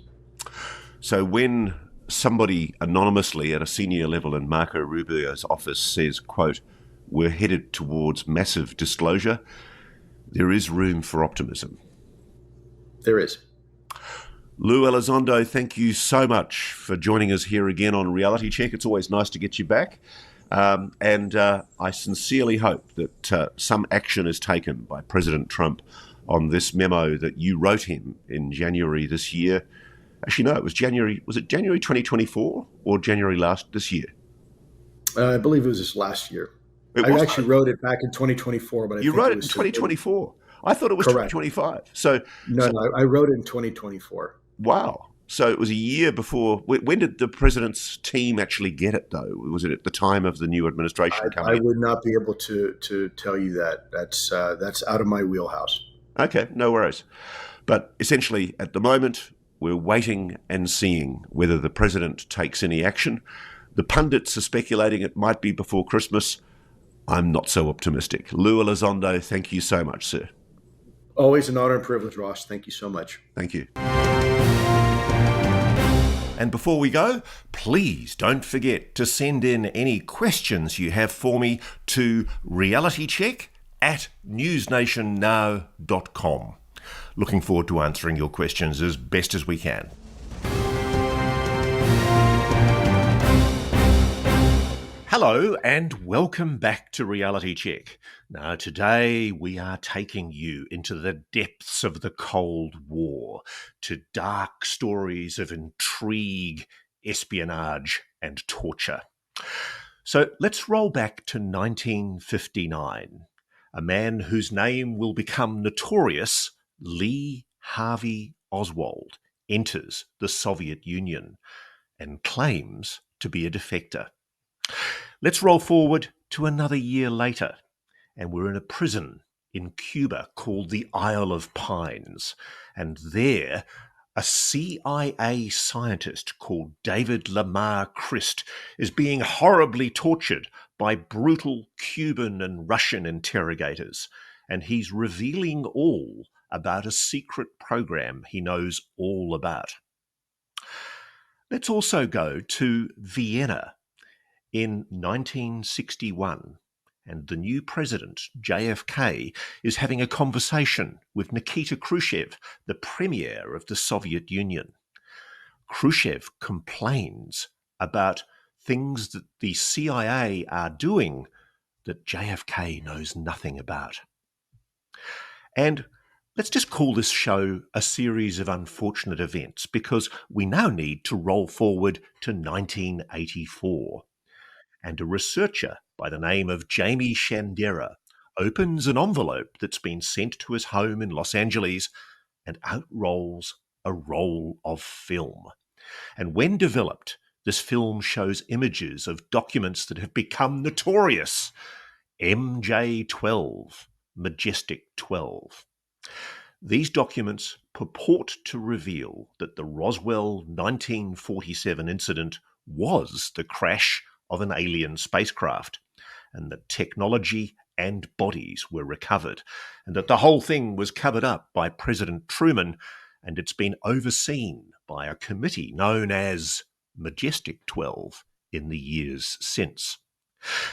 So when somebody anonymously at a senior level in Marco Rubio's office says, quote, "We're headed towards massive disclosure," there is room for optimism. There is. Lue Elizondo, thank you so much for joining us here again on Reality Check. It's always nice to get you back. And I sincerely hope that some action is taken by President Trump on this memo that you wrote him in January this year. Actually, no, it was January. Was it January 2024 or January this year? I believe it was this last year. I actually wrote it back in 2024, but you wrote it in 2024. I thought it was correct. 2025. No, I wrote it in 2024. Wow. So it was a year before. When did the president's team actually get it, though? Was it at the time of the new administration coming in? I would not be able to tell you that. That's out of my wheelhouse. Okay, no worries. But essentially, at the moment, we're waiting and seeing whether the president takes any action. The pundits are speculating it might be before Christmas. I'm not so optimistic. Lue Elizondo, thank you so much, sir. Always an honor and privilege, Ross. Thank you so much. Thank you. And before we go, please don't forget to send in any questions you have for me to realitycheck@newsnationnow.com. Looking forward to answering your questions as best as we can. Hello and welcome back to Reality Check. Now today we are taking you into the depths of the Cold War, to dark stories of intrigue, espionage and torture. So let's roll back to 1959. A man whose name will become notorious, Lee Harvey Oswald, enters the Soviet Union and claims to be a defector. Let's roll forward to another year later, and we're in a prison in Cuba called the Isle of Pines. And there, a CIA scientist called David Lamar Christ is being horribly tortured by brutal Cuban and Russian interrogators. And he's revealing all about a secret program he knows all about. Let's also go to Vienna in 1961, and the new president, JFK, is having a conversation with Nikita Khrushchev, the premier of the Soviet Union. Khrushchev complains about things that the CIA are doing that JFK knows nothing about. And let's just call this show a series of unfortunate events, because we now need to roll forward to 1984. And a researcher by the name of Jamie Shandera opens an envelope that's been sent to his home in Los Angeles, and out rolls a roll of film. And when developed, this film shows images of documents that have become notorious. MJ-12, Majestic 12. These documents purport to reveal that the Roswell 1947 incident was the crash of an alien spacecraft, and that technology and bodies were recovered, and that the whole thing was covered up by President Truman, and it's been overseen by a committee known as Majestic 12 in the years since.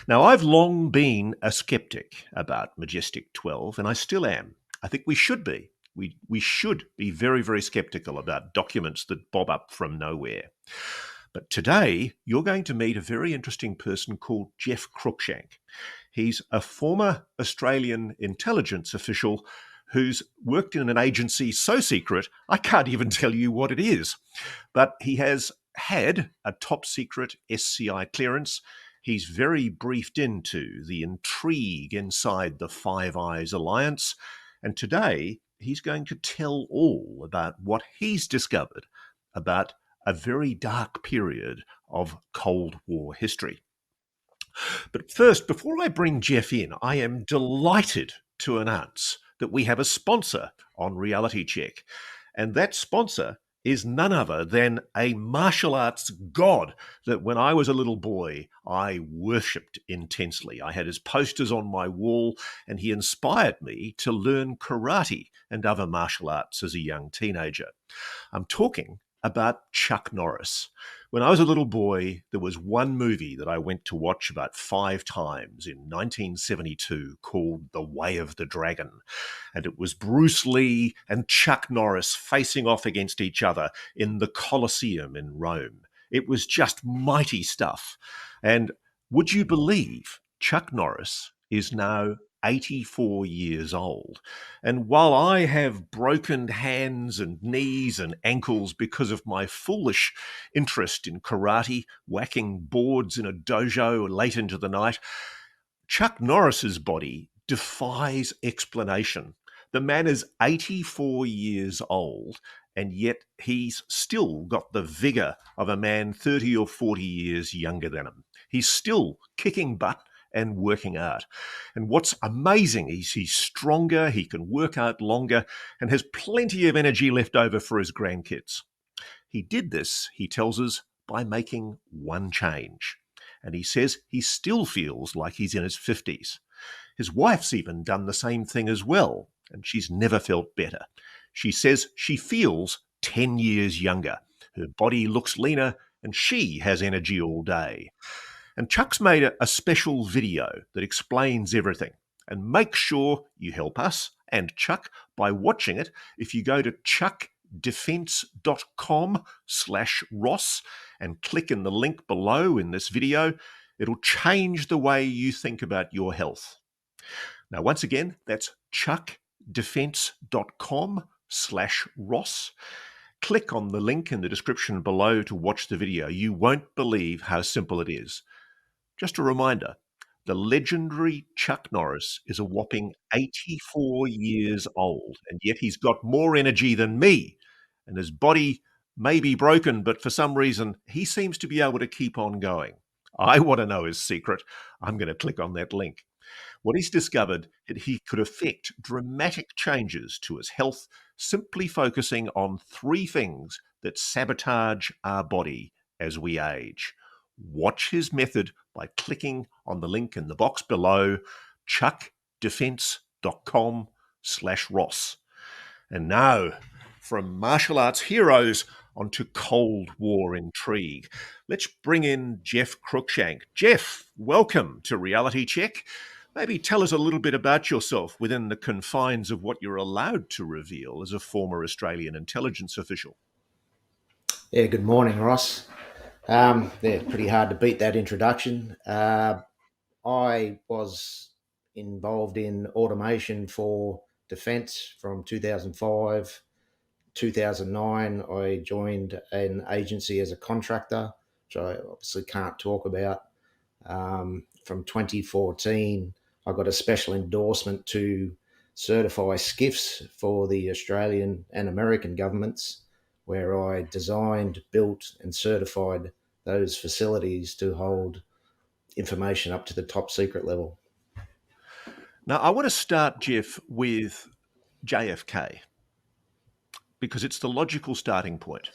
Now, I've long been a skeptic about Majestic 12, and I still am. I think we should be. We should be very, very skeptical about documents that bob up from nowhere. But today, you're going to meet a very interesting person called Jeff Cruikshank. He's a former Australian intelligence official who's worked in an agency so secret, I can't even tell you what it is. But he has had a top secret SCI clearance. He's very briefed into the intrigue inside the Five Eyes Alliance. And today, he's going to tell all about what he's discovered about a very dark period of Cold War history. But first, before I bring Jeff in, I am delighted to announce that we have a sponsor on Reality Check. And that sponsor is none other than a martial arts god that when I was a little boy, I worshipped intensely. I had his posters on my wall, and he inspired me to learn karate and other martial arts as a young teenager. I'm talking about Chuck Norris. When I was a little boy, there was one movie that I went to watch about 5 times in 1972 called The Way of the Dragon. And it was Bruce Lee and Chuck Norris facing off against each other in the Colosseum in Rome. It was just mighty stuff. And would you believe Chuck Norris is now 84 years old. And while I have broken hands and knees and ankles because of my foolish interest in karate, whacking boards in a dojo late into the night, Chuck Norris's body defies explanation. The man is 84 years old, and yet he's still got the vigor of a man 30 or 40 years younger than him. He's still kicking butt and working out. And what's amazing is he's stronger, he can work out longer, and has plenty of energy left over for his grandkids. He did this, he tells us, by making one change. And he says he still feels like he's in his 50s. His wife's even done the same thing as well, and she's never felt better. She says she feels 10 years younger. Her body looks leaner and she has energy all day. And Chuck's made a special video that explains everything. And make sure you help us and Chuck by watching it. If you go to chuckdefense.com/Ross and click in the link below in this video, it'll change the way you think about your health. Now, once again, that's chuckdefense.com/Ross. Click on the link in the description below to watch the video. You won't believe how simple it is. Just a reminder, the legendary Chuck Norris is a whopping 84 years old, and yet he's got more energy than me. And his body may be broken, but for some reason, he seems to be able to keep on going. I want to know his secret. I'm going to click on that link. What he's discovered that he could effect dramatic changes to his health simply focusing on 3 things that sabotage our body as we age. Watch his method by clicking on the link in the box below, chuckdefense.com/Ross. And now, from martial arts heroes onto Cold War intrigue, let's bring in Jeff Cruikshank. Jeff, welcome to Reality Check. Maybe tell us a little bit about yourself within the confines of what you're allowed to reveal as a former Australian intelligence official. Yeah, good morning, Ross. Pretty hard to beat that introduction. I was involved in automation for defence from 2005. 2009, I joined an agency as a contractor, which I obviously can't talk about. From 2014, I got a special endorsement to certify skiffs for the Australian and American governments, where I designed, built, and certified those facilities to hold information up to the top secret level. Now, I want to start, Jeff, with JFK, because it's the logical starting point.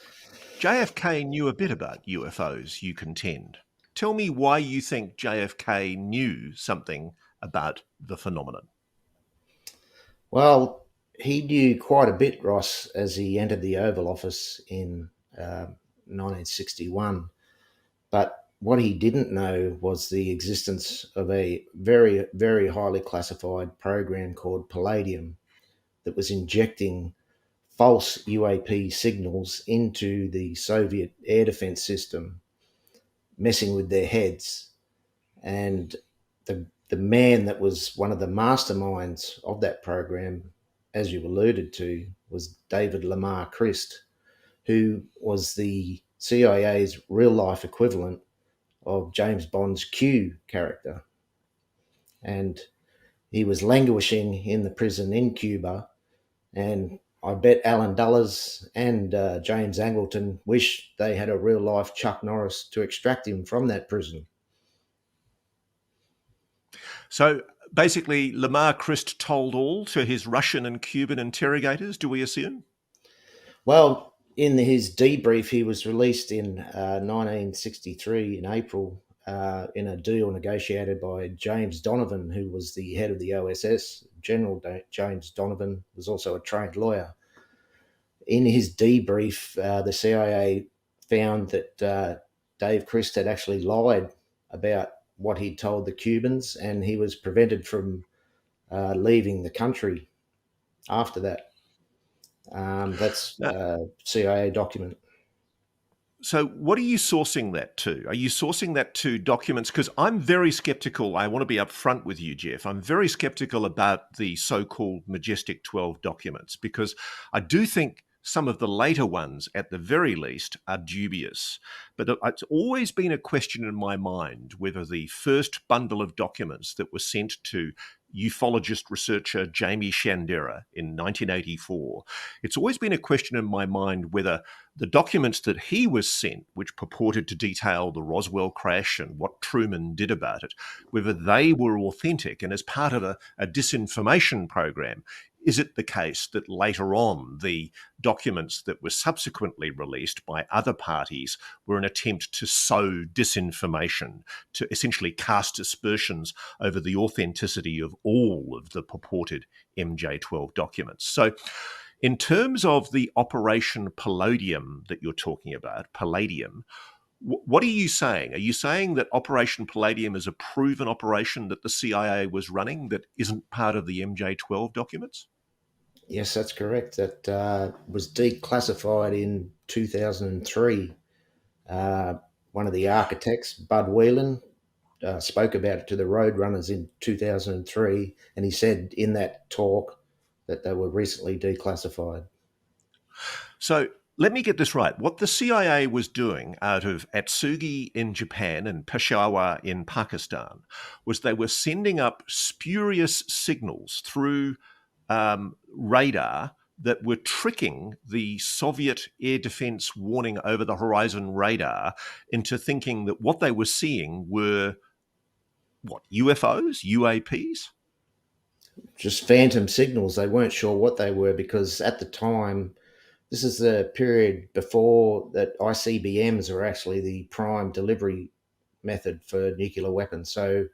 JFK knew a bit about UFOs, you contend. Tell me why you think JFK knew something about the phenomenon. Well, he knew quite a bit, Ross, as he entered the Oval Office in 1961. But what he didn't know was the existence of a very, very highly classified program called Palladium that was injecting false UAP signals into the Soviet air defense system, messing with their heads. And the man that was one of the masterminds of that program, as you alluded to, was David Lamar Christ, who was the CIA's real life equivalent of James Bond's Q character. And he was languishing in the prison in Cuba. And I bet Alan Dulles and James Angleton wish they had a real life Chuck Norris to extract him from that prison. So basically, Lamar Christ told all to his Russian and Cuban interrogators, do we assume? Well, in his debrief, he was released in 1963 in April in a deal negotiated by James Donovan, who was the head of the OSS. General James Donovan was also a trained lawyer. In his debrief, the CIA found that Dave Christ had actually lied about what he'd told the Cubans, and he was prevented from leaving the country after that. That's a CIA document. So what are you sourcing that to? Are you sourcing that to documents? Because I'm very skeptical. I want to be upfront with you, Jeff. I'm very skeptical about the so-called Majestic 12 documents, because I do think some of the later ones, at the very least, are dubious. But it's always been a question in my mind whether the first bundle of documents that was sent to ufologist researcher Jamie Shandera in 1984, it's always been a question in my mind whether the documents that he was sent, which purported to detail the Roswell crash and what Truman did about it, whether they were authentic and as part of a disinformation program. Is it the case that later on the documents that were subsequently released by other parties were an attempt to sow disinformation, to essentially cast aspersions over the authenticity of all of the purported MJ12 documents? So In terms of the Operation Palladium that you're talking about, Palladium, what are you saying? Are you saying that Operation Palladium is a proven operation that the CIA was running that isn't part of the MJ12 documents? Yes, that's correct. That was declassified in 2003. Uh, One of the architects, Bud Whelan, spoke about it to the Roadrunners in 2003, and he said in that talk that they were recently declassified. So let me get this right. What the CIA was doing out of Atsugi in Japan and Peshawar in Pakistan was they were sending up spurious signals through radar that were tricking the Soviet air defense warning over the horizon radar into thinking that what they were seeing were what, UFOs, UAPs? Just phantom signals. They weren't sure what they were because at the time, this is the period before that ICBMs are actually the prime delivery method for nuclear weapons. So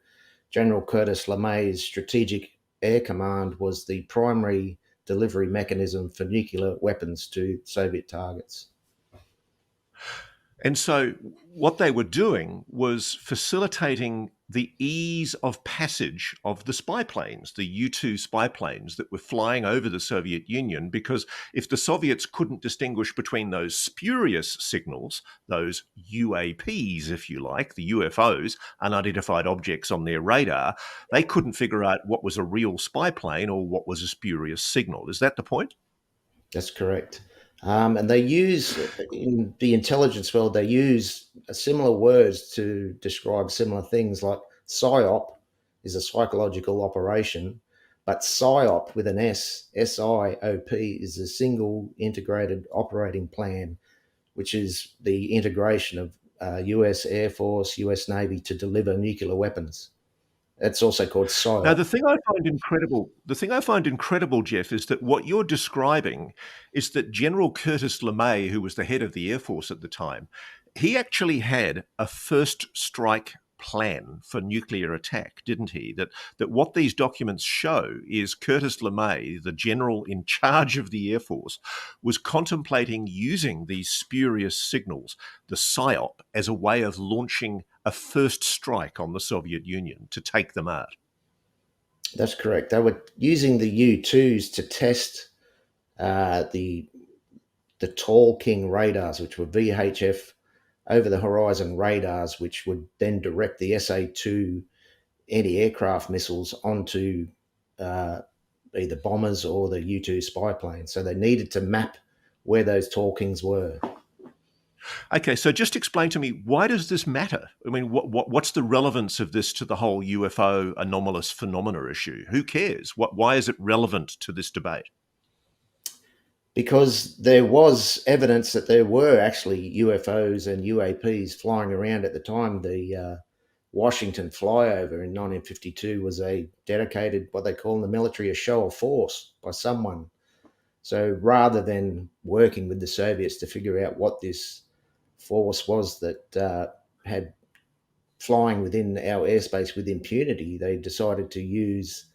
General Curtis LeMay's Strategic Air Command was the primary delivery mechanism for nuclear weapons to Soviet targets. And so what they were doing was facilitating the ease of passage of the spy planes, the U-2 spy planes that were flying over the Soviet Union, because if the Soviets couldn't distinguish between those spurious signals, those UAPs, if you like, the UFOs, unidentified objects on their radar, they couldn't figure out what was a real spy plane or what was a spurious signal. Is that the point? That's correct. And they use, in the intelligence world, they use similar words to describe similar things like PSYOP is a psychological operation, but PSYOP with an S, SIOP, is a single integrated operating plan, which is the integration of US Air Force, US Navy to deliver nuclear weapons. It's also called Now, PSYOP. the thing I find incredible, Jeff, is that what you're describing is that General Curtis LeMay, who was the head of the Air Force at the time, he actually had a first strike plan for nuclear attack, didn't he? That what these documents show is Curtis LeMay, the general in charge of the Air Force, was contemplating using these spurious signals, the PSYOP, as a way of launching a first strike on the Soviet Union to take them out. That's correct. They were using the U-2s to test the Tall King radars, which were VHF over the horizon radars, which would then direct the SA-2 anti-aircraft missiles onto either bombers or the U-2 spy planes. So they needed to map where those Tall Kings were. Okay, so just explain to me, why does this matter? I mean, what's the relevance of this to the whole UFO anomalous phenomena issue? Who cares? Why is it relevant to this debate? Because there was evidence that there were actually UFOs and UAPs flying around at the time. The Washington flyover in 1952 was a dedicated, what they call in the military, a show of force by someone. So rather than working with the Soviets to figure out what this force was that had flying within our airspace with impunity, they decided to use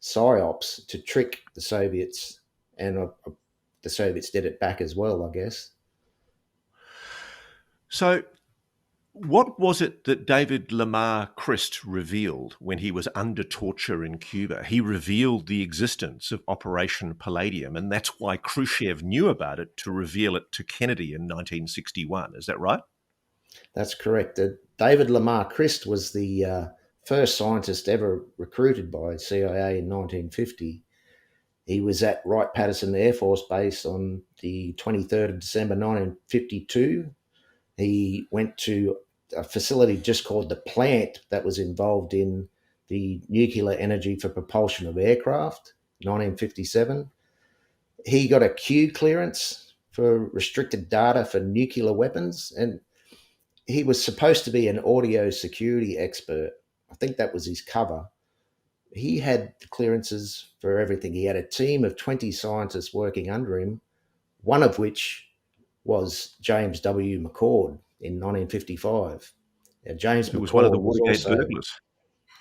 psyops to trick the Soviets, and the Soviets did it back as well, I guess. So what was it that David Lamar Christ revealed when he was under torture in Cuba? He revealed the existence of Operation Palladium, and that's why Khrushchev knew about it to reveal it to Kennedy in 1961. Is that right? That's correct. David Lamar Christ was the first scientist ever recruited by CIA in 1950. He was at Wright-Patterson Air Force Base on the 23rd of December 1952. He went to a facility just called the Plant that was involved in the nuclear energy for propulsion of aircraft, 1957. He got a Q clearance for restricted data for nuclear weapons, and he was supposed to be an audio security expert. I think that was his cover. He had clearances for everything. He had a team of 20 scientists working under him, one of which was James W. McCord in 1955. Now, James It was one of the McCord was Watergate also, burglars.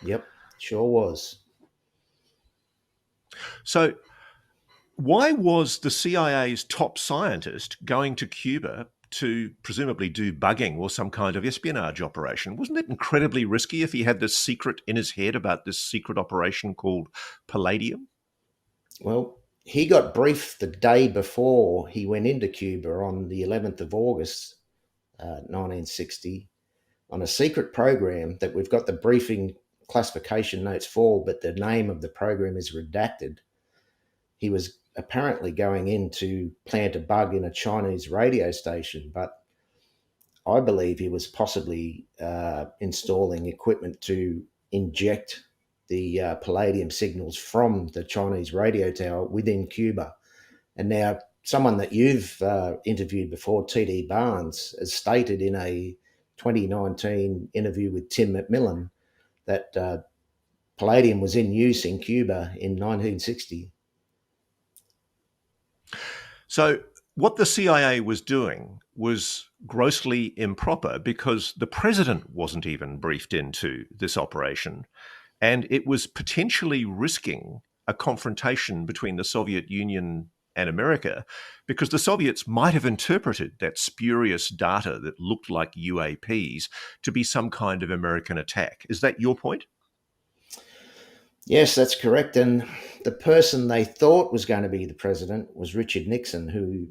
yep, sure was. So Why was the CIA's top scientist going to Cuba to presumably do bugging or some kind of espionage operation? Wasn't it incredibly risky if he had this secret in his head about this secret operation called Palladium? Well, he got briefed the day before he went into Cuba on the 11th of August, 1960, on a secret program that we've got the briefing classification notes for, but the name of the program is redacted. He was apparently going in to plant a bug in a Chinese radio station, but I believe he was possibly installing equipment to inject the Palladium signals from the Chinese radio tower within Cuba. And now, someone that you've interviewed before, T.D. Barnes, has stated in a 2019 interview with Tim McMillan that Palladium was in use in Cuba in 1960. So, what the CIA was doing was grossly improper because the president wasn't even briefed into this operation, and it was potentially risking a confrontation between the Soviet Union and America because the Soviets might have interpreted that spurious data that looked like UAPs to be some kind of American attack. Is that your point? Yes, that's correct. And the person they thought was going to be the president was Richard Nixon, who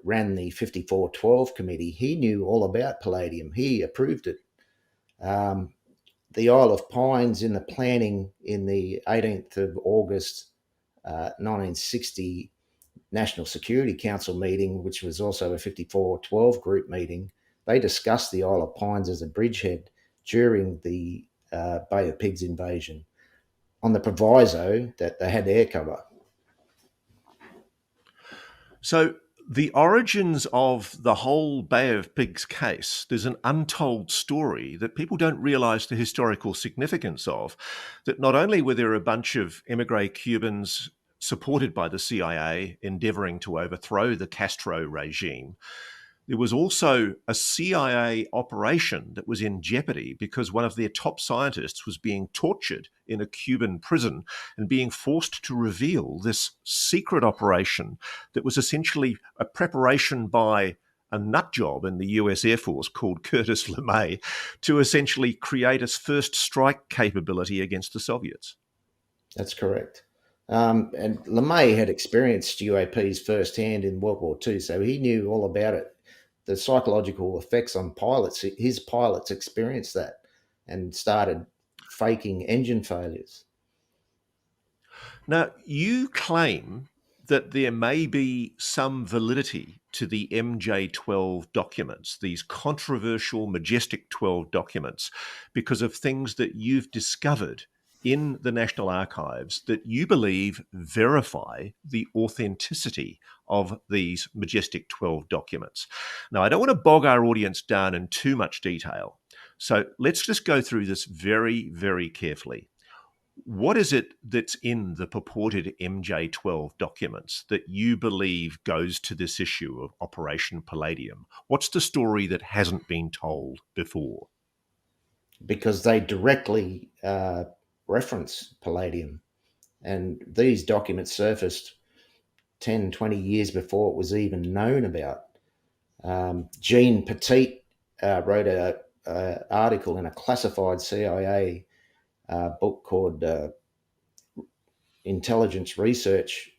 ran the 5412 committee. He knew all about Palladium. He approved it. The Isle of Pines in the planning in the 18th of August 1960 National Security Council meeting, which was also a 5412 group meeting, they discussed the Isle of Pines as a bridgehead during the Bay of Pigs invasion on the proviso that they had air cover. So, the origins of the whole Bay of Pigs case, there's an untold story that people don't realize the historical significance of. That not only were there a bunch of emigre Cubans supported by the CIA endeavoring to overthrow the Castro regime, there was also a CIA operation that was in jeopardy because one of their top scientists was being tortured in a Cuban prison and being forced to reveal this secret operation that was essentially a preparation by a nut job in the US Air Force called Curtis LeMay to essentially create its first strike capability against the Soviets. That's correct. And LeMay had experienced UAPs firsthand in World War II, so he knew all about it. The psychological effects on pilots, his pilots experienced that and started faking engine failures. Now, you claim that there may be some validity to the MJ12 documents, these controversial Majestic 12 documents, because of things that you've discovered in the National Archives that you believe verify the authenticity of these Majestic 12 documents. Now, I don't want to bog our audience down in too much detail, so let's just go through this very, very carefully. What is it that's in the purported MJ12 documents that you believe goes to this issue of Operation Palladium? What's the story that hasn't been told before? Because they directly reference Palladium. And these documents surfaced 10, 20 years before it was even known about. Jean Petit wrote an article in a classified CIA book called Intelligence Research,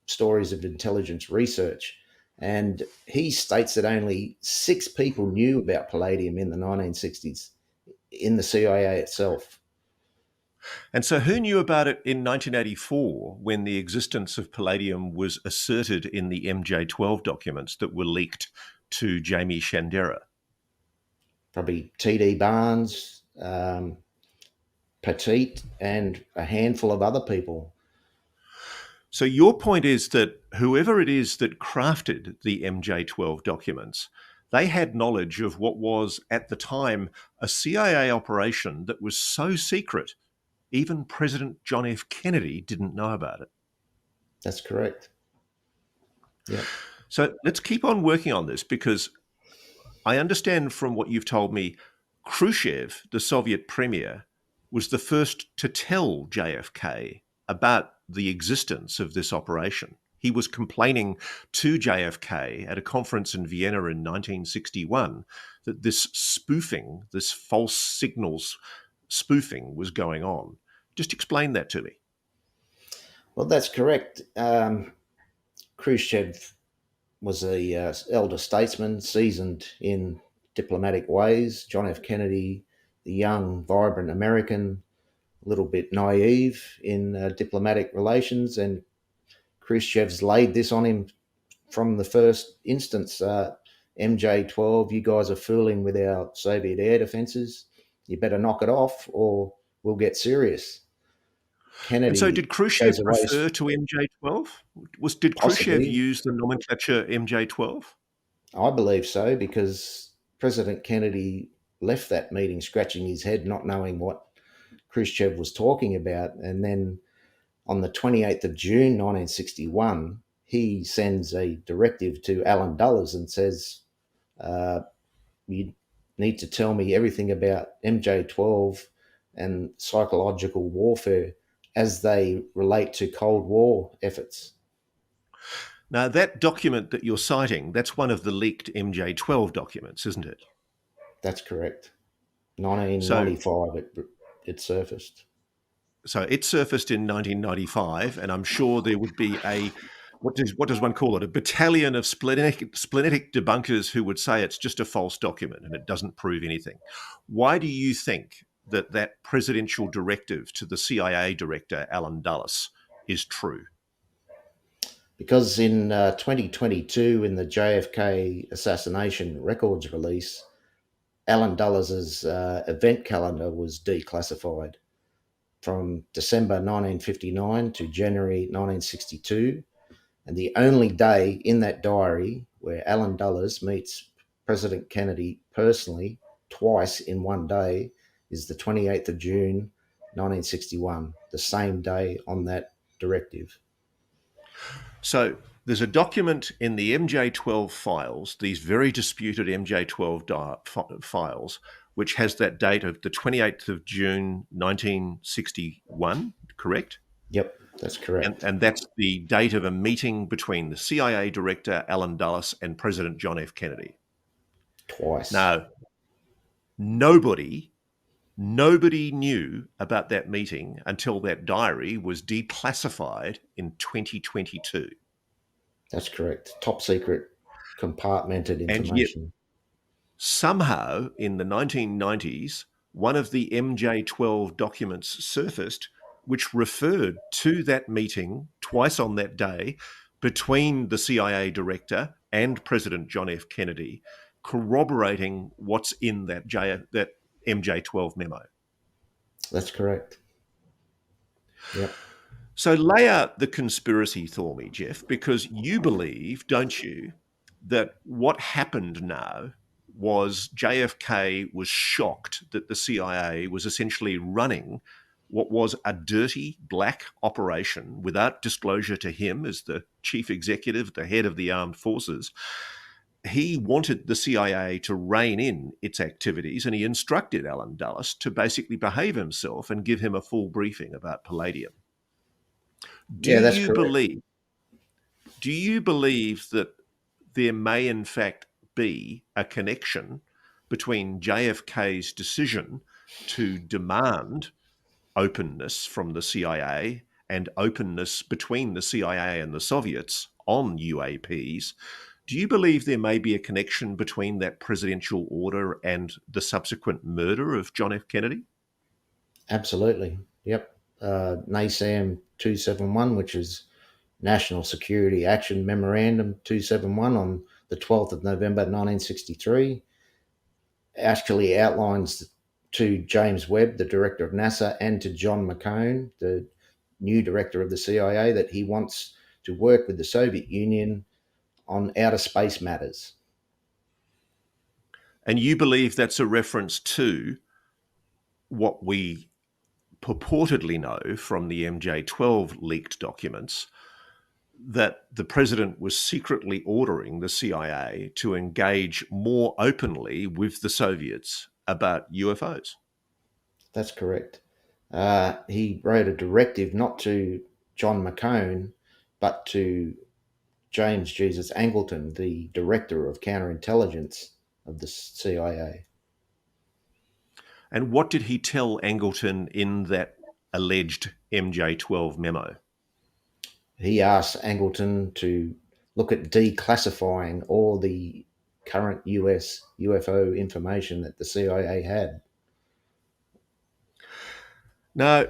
Stories of Intelligence Research. And he states that only 6 people knew about Palladium in the 1960s in the CIA itself. And so who knew about it in 1984 when the existence of Palladium was asserted in the MJ12 documents that were leaked to Jamie Shandera? Probably T.D. Barnes, Petit, and a handful of other people. So your point is that whoever it is that crafted the MJ12 documents, they had knowledge of what was at the time a CIA operation that was so secret, even President John F. Kennedy didn't know about it. That's correct. Yeah. So let's keep on working on this because I understand from what you've told me, Khrushchev, the Soviet premier, was the first to tell JFK about the existence of this operation. He was complaining to JFK at a conference in Vienna in 1961 that this spoofing, this false signals spoofing was going on. Just explain that to me. Well, that's correct. Khrushchev was a elder statesman, seasoned in diplomatic ways. John F. Kennedy, the young, vibrant American, a little bit naive in diplomatic relations, and Khrushchev's laid this on him from the first instance. MJ-12, you guys are fooling with our Soviet air defenses. You better knock it off, or we'll get serious. And so Kennedy did Khrushchev goes away, refer to MJ-12? Did Khrushchev possibly. use the nomenclature MJ-12? I believe so, because President Kennedy left that meeting scratching his head, not knowing what Khrushchev was talking about. And then on the 28th of June, 1961, he sends a directive to Alan Dulles and says, you need to tell me everything about MJ-12 and psychological warfare as they relate to Cold War efforts. Now, that document that you're citing, that's one of the leaked MJ-12 documents, isn't it? That's correct. So, 1995 it surfaced. so it surfaced in 1995, and I'm sure there would be what does one call it? A battalion of splenetic debunkers who would say it's just a false document and it doesn't prove anything. Why do you think that presidential directive to the CIA director, Alan Dulles, is true? Because in 2022, in the JFK assassination records release, Alan Dulles' event calendar was declassified from December 1959 to January 1962. And the only day in that diary where Alan Dulles meets President Kennedy personally twice in one day is the 28th of June, 1961, the same day on that directive. So there's a document in the MJ-12 files, these very disputed MJ-12 files, which has that date of the 28th of June, 1961, correct? Yep, that's correct. And that's the date of a meeting between the CIA director, Alan Dulles, and President John F. Kennedy. Twice. Now, nobody knew about that meeting until that diary was declassified in 2022. That's correct. Top secret, compartmented And yet, information. somehow, in the 1990s, one of the MJ-12 documents surfaced which referred to that meeting twice on that day between the CIA director and President John F. Kennedy, corroborating what's in that MJ-12 memo. That's correct. Yep. So lay out the conspiracy for me, Jeff, because you believe, don't you, that what happened now was JFK was shocked that the CIA was essentially running what was a dirty black operation without disclosure to him as the chief executive, the head of the armed forces. He wanted the CIA to rein in its activities, and he instructed Alan Dulles to basically behave himself and give him a full briefing about Palladium. Yeah, that's correct. Do you believe that there may in fact be a connection between JFK's decision to demand openness from the CIA and openness between the CIA and the Soviets on UAPs? Do you believe there may be a connection between that presidential order and the subsequent murder of John F. Kennedy? Absolutely. Yep. NASAM 271, which is National Security Action Memorandum 271 on the 12th of November 1963, actually outlines to James Webb, the director of NASA, and to John McCone, the new director of the CIA, that he wants to work with the Soviet Union on outer space matters. And you believe that's a reference to what we purportedly know from the MJ-12 leaked documents, that the president was secretly ordering the CIA to engage more openly with the Soviets about UFOs. That's correct. He wrote a directive not to John McCone, but to James Jesus Angleton, the director of counterintelligence of the CIA. And what did he tell Angleton in that alleged MJ12 memo? He asked Angleton to look at declassifying all the current US UFO information that the CIA had. Now,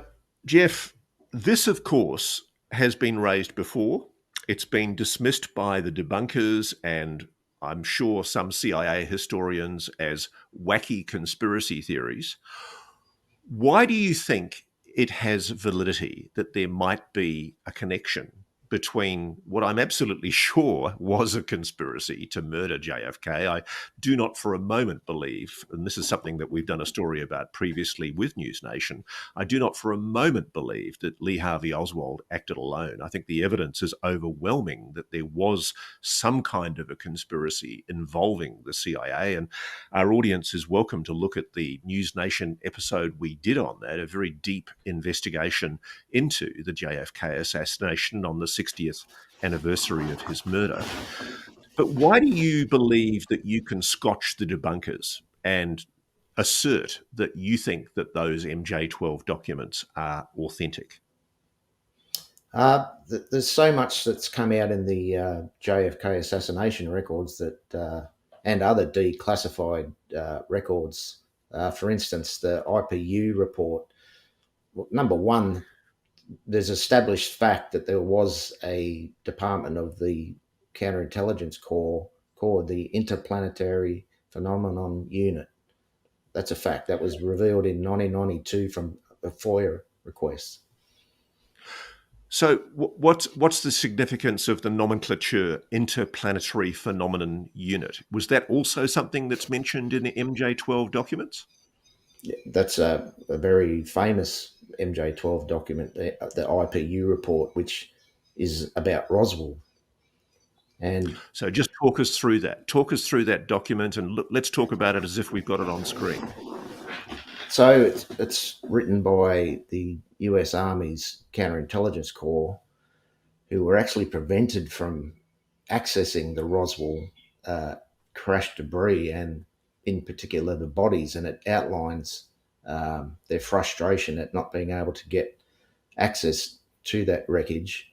Jeff, this, of course, has been raised before. It's been dismissed by the debunkers and I'm sure some CIA historians as wacky conspiracy theories. Why do you think it has validity that there might be a connection between what I'm absolutely sure was a conspiracy to murder JFK? I do not for a moment believe, and this is something that we've done a story about previously with NewsNation, I do not for a moment believe that Lee Harvey Oswald acted alone. I think the evidence is overwhelming that there was some kind of a conspiracy involving the CIA, and our audience is welcome to look at the NewsNation episode we did on that, a very deep investigation into the JFK assassination on the 60th anniversary of his murder. But why do you believe that you can scotch the debunkers and assert that you think that those MJ12 documents are authentic? There's so much that's come out in the JFK assassination records that, and other declassified records. For instance, the IPU report. Well, number one, there's established fact that there was a department of the counterintelligence corps called the Interplanetary Phenomenon Unit. That's a fact. That was revealed in 1992 from a FOIA request. So, what's the significance of the nomenclature Interplanetary Phenomenon Unit? Was that also something that's mentioned in the MJ12 documents? That's a very famous MJ12 document, the IPU report, which is about Roswell. And so just talk us through that. Talk us through that document and let's talk about it as if we've got it on screen. So it's written by the US Army's counterintelligence corps, who were actually prevented from accessing the Roswell crash debris and in particular the bodies, and it outlines their frustration at not being able to get access to that wreckage.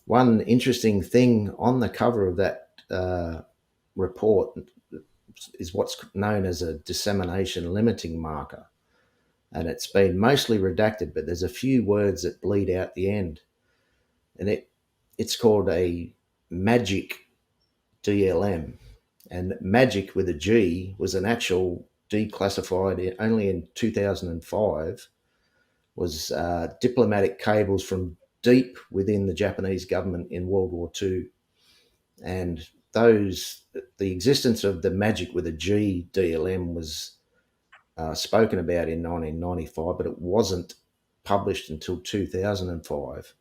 One interesting thing on the cover of that report is what's known as a dissemination limiting marker. And it's been mostly redacted, but there's a few words that bleed out the end. And it's called a magic DLM. And magic with a G was an actual declassified only in 2005, was diplomatic cables from deep within the Japanese government in World War II. And the existence of the magic with a G DLM was spoken about in 1995, but it wasn't published until 2005.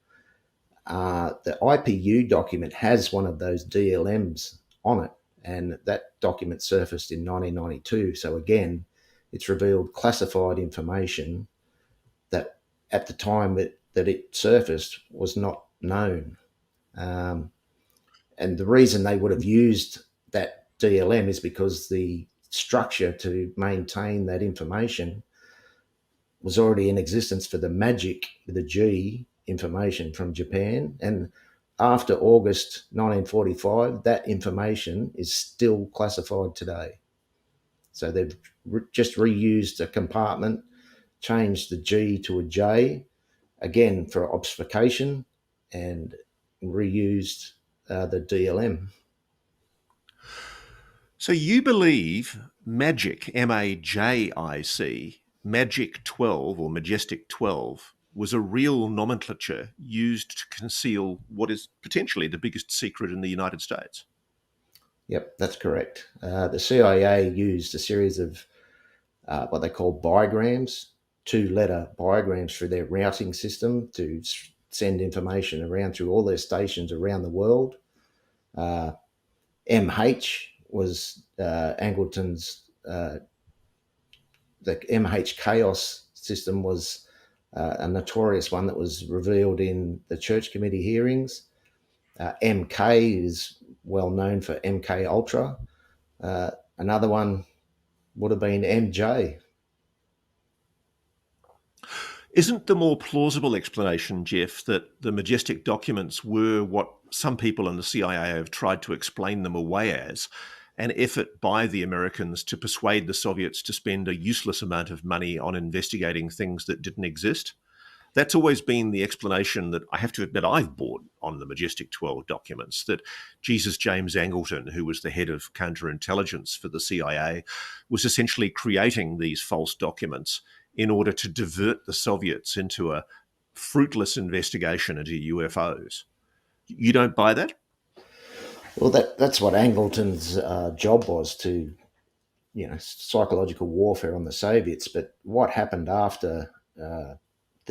The IPU document has one of those DLMs on it, and that document surfaced in 1992. So again, it's revealed classified information that at the time that it surfaced was not known. And the reason they would have used that DLM is because the structure to maintain that information was already in existence for the magic with a G information from Japan. And after August 1945, that information is still classified today. So they've just reused a compartment, changed the G to a J, again for obfuscation, and reused the DLM. So you believe Magic, MAJIC, Magic 12 or Majestic 12 was a real nomenclature used to conceal what is potentially the biggest secret in the United States? Yep, that's correct. The CIA used a series of what they call bigrams, 2-letter bigrams through their routing system to send information around through all their stations around the world. MH was Angleton's, the MH chaos system was a notorious one that was revealed in the Church Committee hearings. MK is well known for MK Ultra. Another one would have been MJ. Isn't the more plausible explanation, Jeff, that the Majestic documents were what some people in the CIA have tried to explain them away as, an effort by the Americans to persuade the Soviets to spend a useless amount of money on investigating things that didn't exist? That's always been the explanation that I have to admit I've bought on the Majestic 12 documents, that Jesus James Angleton, who was the head of counterintelligence for the CIA, was essentially creating these false documents in order to divert the Soviets into a fruitless investigation into UFOs. You don't buy that? Well, that's what Angleton's job was, to, psychological warfare on the Soviets. But what happened after the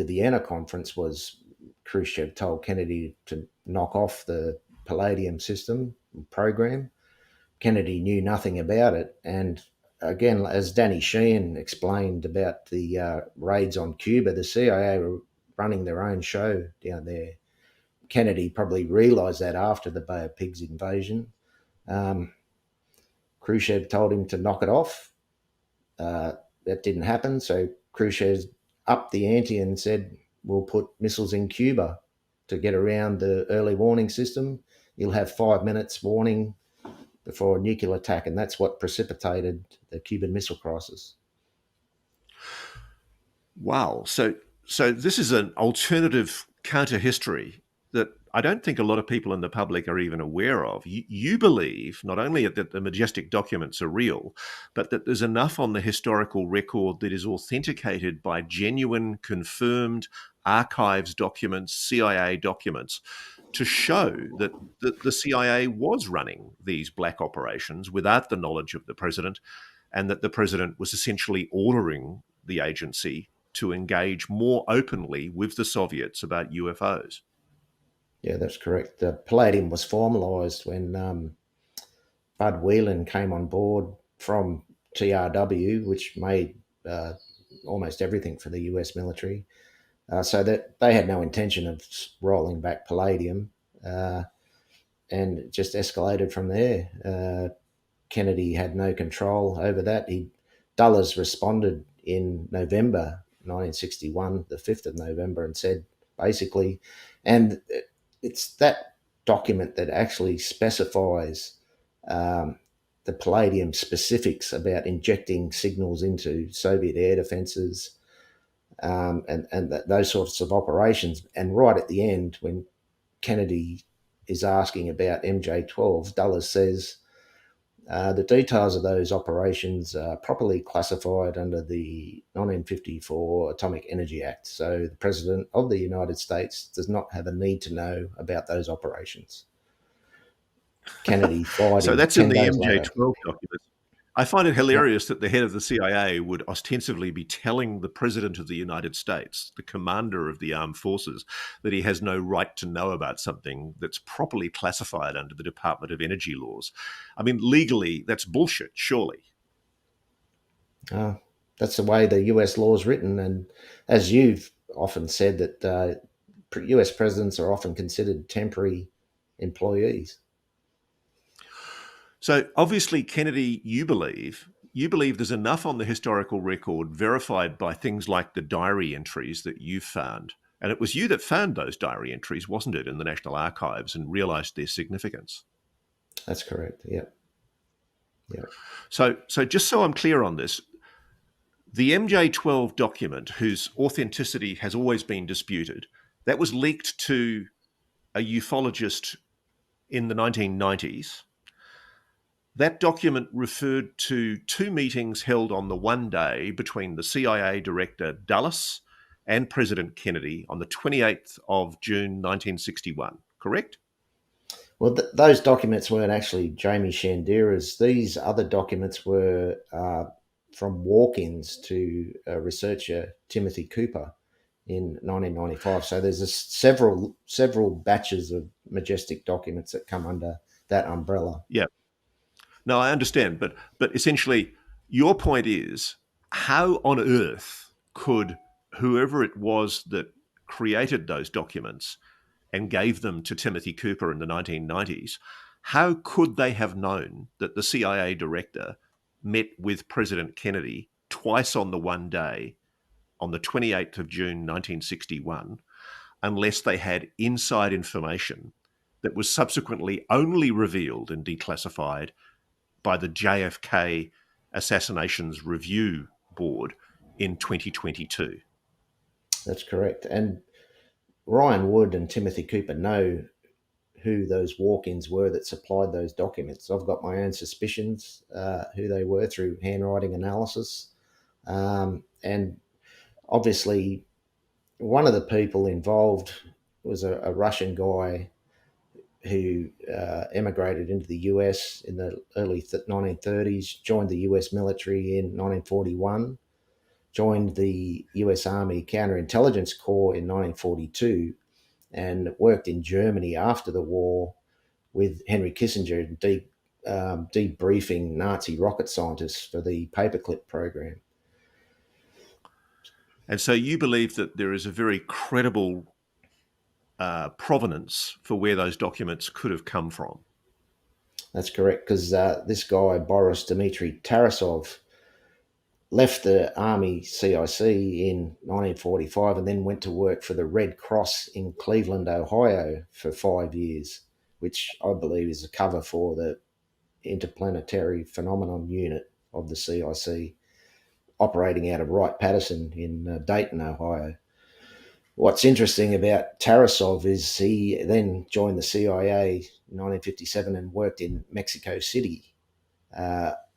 Vienna conference was Khrushchev told Kennedy to knock off the Palladium system program. Kennedy knew nothing about it. And again, as Danny Sheehan explained about the raids on Cuba, the CIA were running their own show down there. Kennedy probably realised that after the Bay of Pigs invasion. Khrushchev told him to knock it off. That didn't happen, so Khrushchev upped the ante and said, we'll put missiles in Cuba to get around the early warning system. You'll have 5 minutes warning before a nuclear attack, and that's what precipitated the Cuban Missile Crisis. Wow. So this is an alternative counter-history that I don't think a lot of people in the public are even aware of. You believe not only that the Majestic documents are real, but that there's enough on the historical record that is authenticated by genuine, confirmed archives documents, CIA documents, to show that the CIA was running these black operations without the knowledge of the president, and that the president was essentially ordering the agency to engage more openly with the Soviets about UFOs. Yeah, that's correct. The Palladium was formalised when Bud Whelan came on board from TRW, which made almost everything for the US military. So that they had no intention of rolling back Palladium, and it just escalated from there. Kennedy had no control over that. Dulles responded in November 1961, the 5th of November, and said basically, and it's that document that actually specifies the Palladium specifics about injecting signals into Soviet air defences, and those sorts of operations. And right at the end, when Kennedy is asking about MJ-12, Dulles says, the details of those operations are properly classified under the 1954 Atomic Energy Act. So the President of the United States does not have a need to know about those operations. Kennedy fired So him that's 10 in the days later. MJ-12 documents. I find it hilarious that the head of the CIA would ostensibly be telling the President of the United States, the commander of the armed forces, that he has no right to know about something that's properly classified under the Department of Energy laws. I mean, legally, that's bullshit, surely. That's the way the US law is written. And as you've often said, that US presidents are often considered temporary employees. So obviously, Kennedy, you believe there's enough on the historical record verified by things like the diary entries that you've found. And it was you that found those diary entries, wasn't it, in the National Archives, and realised their significance? That's correct, yeah. So just so I'm clear on this, the MJ-12 document, whose authenticity has always been disputed, that was leaked to a ufologist in the 1990s. That document referred to two meetings held on the one day between the CIA Director Dulles and President Kennedy on the 28th of June 1961, correct? Well, those documents weren't actually Jamie Shandira's. These other documents were from walk-ins to researcher Timothy Cooper in 1995. So there's several batches of Majestic documents that come under that umbrella. Yeah. No, I understand, but essentially, your point is, how on earth could whoever it was that created those documents and gave them to Timothy Cooper in the 1990s, how could they have known that the CIA director met with President Kennedy twice on the one day on the 28th of June 1961 unless they had inside information that was subsequently only revealed and declassified by the JFK Assassinations Review Board in 2022? That's correct. And Ryan Wood and Timothy Cooper know who those walk-ins were that supplied those documents. I've got my own suspicions who they were through handwriting analysis. And obviously, one of the people involved was a Russian guy who emigrated into the US in the early 1930s, joined the US military in 1941, joined the US Army Counterintelligence Corps in 1942, and worked in Germany after the war with Henry Kissinger, debriefing Nazi rocket scientists for the paperclip program. And so you believe that there is a very credible provenance for where those documents could have come from. That's correct, because this guy, Boris Dmitry Tarasov, left the Army CIC in 1945 and then went to work for the Red Cross in Cleveland, Ohio for 5 years, which I believe is a cover for the Interplanetary Phenomenon Unit of the CIC, operating out of Wright-Patterson in Dayton, Ohio. What's interesting about Tarasov is he then joined the CIA in 1957 and worked in Mexico City,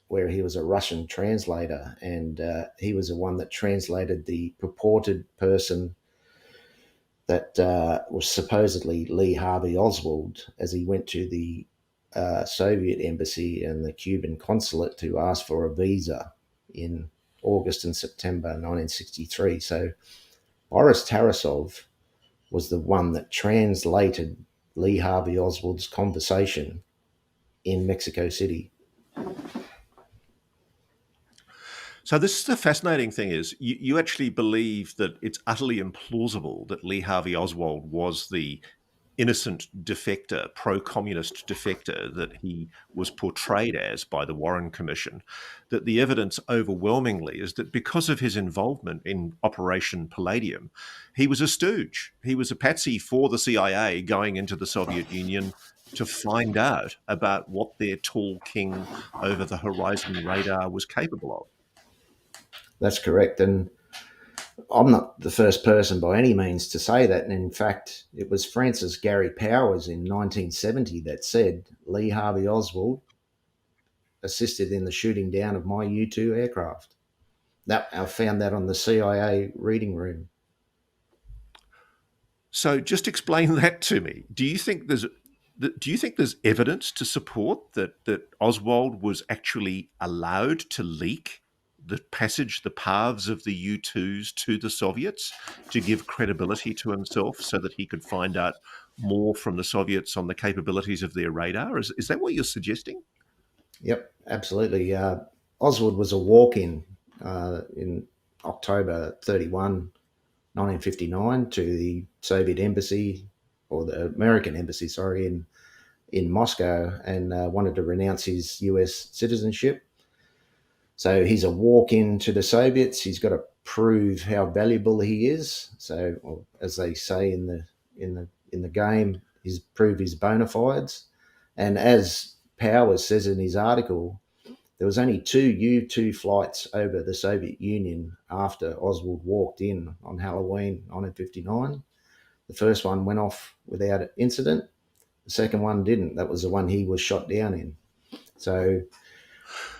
where he was a Russian translator, and he was the one that translated the purported person that was supposedly Lee Harvey Oswald as he went to the Soviet embassy and the Cuban consulate to ask for a visa in August and September 1963. So Boris Tarasov was the one that translated Lee Harvey Oswald's conversation in Mexico City. So this is the fascinating thing is you actually believe that it's utterly implausible that Lee Harvey Oswald was the innocent defector, pro-communist defector that he was portrayed as by the Warren Commission, that the evidence overwhelmingly is that because of his involvement in Operation Palladium, he was a stooge. He was a patsy for the CIA going into the Soviet Union to find out about what their tall king over the horizon radar was capable of. That's correct. And I'm not the first person by any means to say that. And in fact, it was Francis Gary Powers in 1970 that said Lee Harvey Oswald assisted in the shooting down of my U-2 aircraft. That I found that on the CIA reading room. So just explain that to me. Do you think there's evidence to support that Oswald was actually allowed to leak the paths of the U-2s to the Soviets to give credibility to himself so that he could find out more from the Soviets on the capabilities of their radar? Is that what you're suggesting? Yep, absolutely. Oswald was a walk-in in October 31, 1959 to the Soviet embassy, or the American embassy, sorry, in Moscow, and wanted to renounce his US citizenship. So he's a walk-in to the Soviets. He's got to prove how valuable he is. So, as they say in the game, he's prove his bona fides. And as Powers says in his article, there was only 2 U-2 flights over the Soviet Union after Oswald walked in on Halloween 1959. The first one went off without incident. The second one didn't. That was the one he was shot down in. So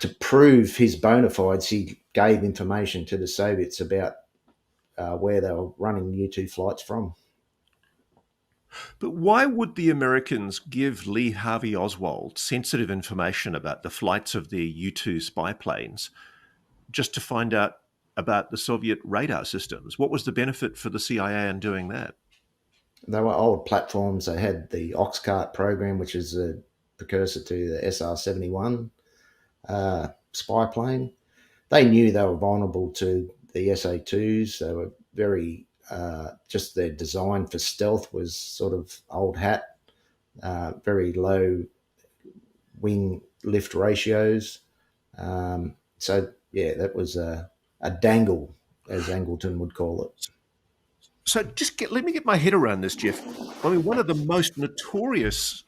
to prove his bona fides, he gave information to the Soviets about where they were running U-2 flights from. But why would the Americans give Lee Harvey Oswald sensitive information about the flights of their U-2 spy planes just to find out about the Soviet radar systems? What was the benefit for the CIA in doing that? They were old platforms. They had the Oxcart program, which is a precursor to the SR-71 spy plane. They knew they were vulnerable to the SA-2s. They were very, just their design for stealth was sort of old hat, very low wing lift ratios. So, yeah, that was a dangle, as Angleton would call it. So let me get my head around this, Jeff. I mean, one of the most notorious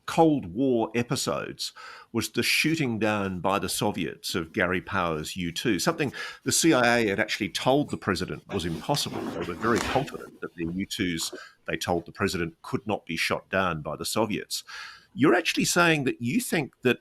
Cold War episodes was the shooting down by the Soviets of Gary Powers' U-2, something the CIA had actually told the president was impossible. They were very confident that the U-2s, they told the president, could not be shot down by the Soviets. You're actually saying that you think that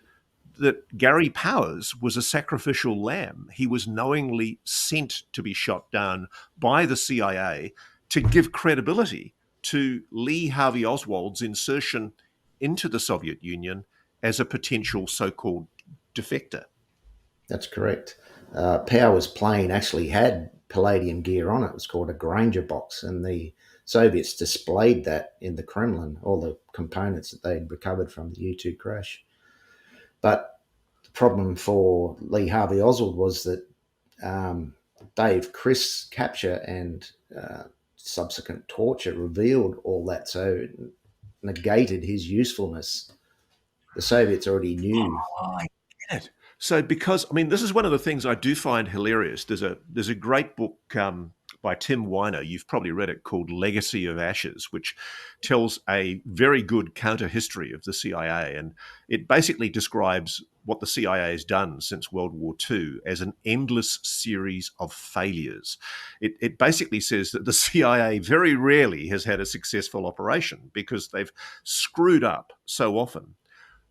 Gary Powers was a sacrificial lamb. He was knowingly sent to be shot down by the CIA to give credibility to Lee Harvey Oswald's insertion into the Soviet Union as a potential so-called defector. That's correct. Powers' plane actually had Palladium gear on it. It was called a Granger box, and the Soviets displayed that in the Kremlin, all the components that they'd recovered from the U-2 crash. But the problem for Lee Harvey Oswald was that Dave Criss' capture and subsequent torture revealed all that, so it negated his usefulness. The Soviets already knew. Oh, I get it. So, because I mean, this is one of the things I do find hilarious. There's a great book by Tim Weiner. You've probably read it, called Legacy of Ashes, which tells a very good counter history of the CIA, and it basically describes what the CIA has done since World War II as an endless series of failures. It basically says that the CIA very rarely has had a successful operation because they've screwed up so often.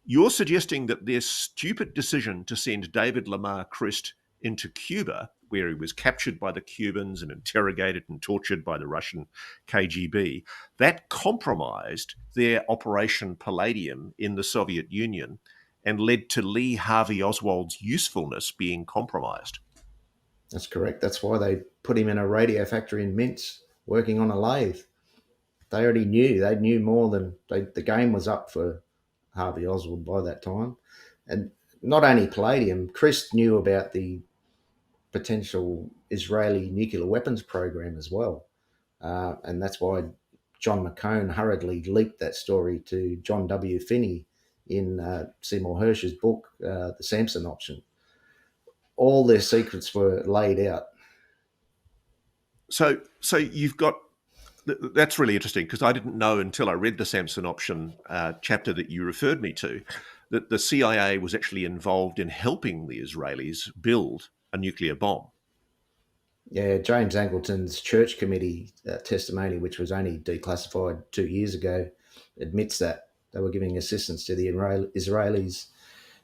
You're suggesting that their stupid decision to send David Lamar Christ into Cuba, where he was captured by the Cubans and interrogated and tortured by the Russian KGB, that compromised their Operation Palladium in the Soviet Union and led to Lee Harvey Oswald's usefulness being compromised. That's correct. That's why they put him in a radio factory in Minsk, working on a lathe. They already knew. They knew more than the game was up for Harvey Oswald by that time. And not only Palladium, Christ knew about the potential Israeli nuclear weapons program as well. And that's why John McCone hurriedly leaked that story to John W. Finney in Seymour Hersh's book, The Samson Option. All their secrets were laid out. So you've got, that's really interesting, because I didn't know until I read the Samson Option chapter that you referred me to, that the CIA was actually involved in helping the Israelis build a nuclear bomb. Yeah, James Angleton's church committee testimony, which was only declassified 2 years ago, admits that they were giving assistance to the Israelis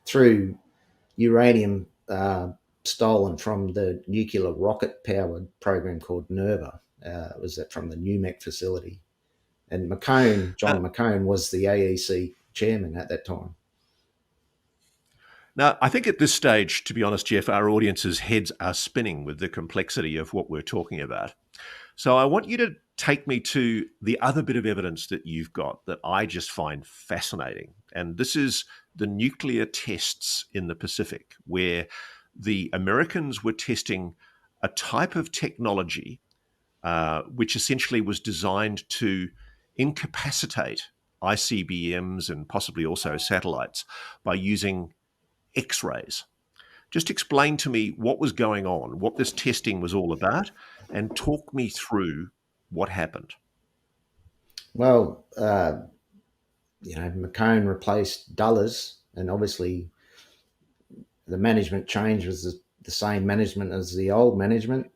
through uranium stolen from the nuclear rocket-powered program called NERVA. Was that from the NUMEC facility? And John McCone, was the AEC chairman at that time. Now, I think at this stage, to be honest, Jeff, our audience's heads are spinning with the complexity of what we're talking about. So I want you to take me to the other bit of evidence that you've got that I just find fascinating. And this is the nuclear tests in the Pacific, where the Americans were testing a type of technology which essentially was designed to incapacitate ICBMs and possibly also satellites by using X-rays. Just explain to me what was going on, what this testing was all about, and talk me through what happened. Well, McCone replaced Dulles, and obviously the management change was the same management as the old management.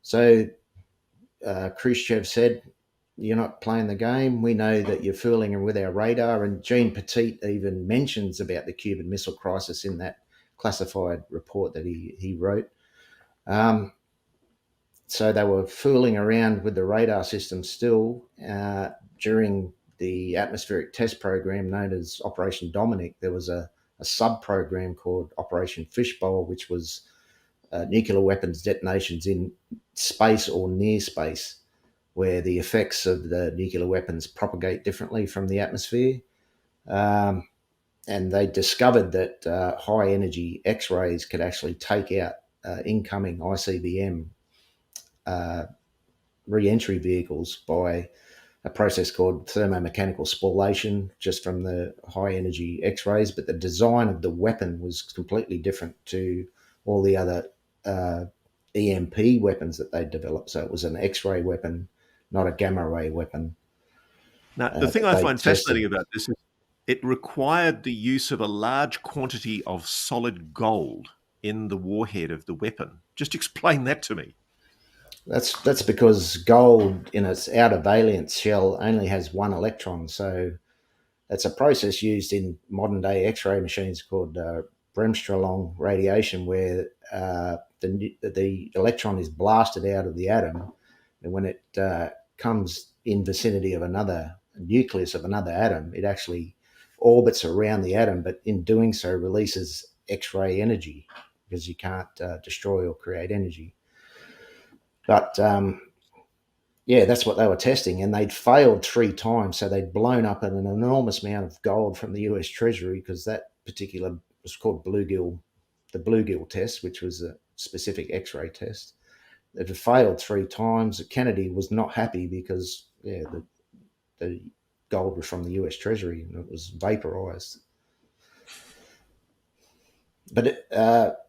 So Khrushchev said, "You're not playing the game. We know that you're fooling with our radar." And Jean Petit even mentions about the Cuban Missile Crisis in that classified report that he wrote. So they were fooling around with the radar system still. During the atmospheric test program known as Operation Dominic, there was a sub-program called Operation Fishbowl, which was nuclear weapons detonations in space or near space, where the effects of the nuclear weapons propagate differently from the atmosphere. And they discovered that high energy X-rays could actually take out incoming ICBM re-entry vehicles by a process called thermomechanical spallation, just from the high energy X-rays. But the design of the weapon was completely different to all the other EMP weapons that they developed. So it was an X-ray weapon, not a gamma ray weapon. Now, the thing That I they find tested. fascinating about this is it required the use of a large quantity of solid gold in the warhead of the weapon. Just explain that to me. That's because gold in its outer valence shell only has one electron. So that's a process used in modern day X-ray machines called Bremsstrahlung radiation, where the electron is blasted out of the atom, and when it comes in vicinity of another nucleus of another atom, it actually orbits around the atom, but in doing so releases X-ray energy, because you can't destroy or create energy. But yeah, that's what they were testing, and they'd failed 3 times. So they'd blown up an enormous amount of gold from the U.S. Treasury, because that particular was called the bluegill test, which was a specific X-ray test. It had failed 3 times. Kennedy was not happy because the gold was from the U.S. Treasury and it was vaporized. But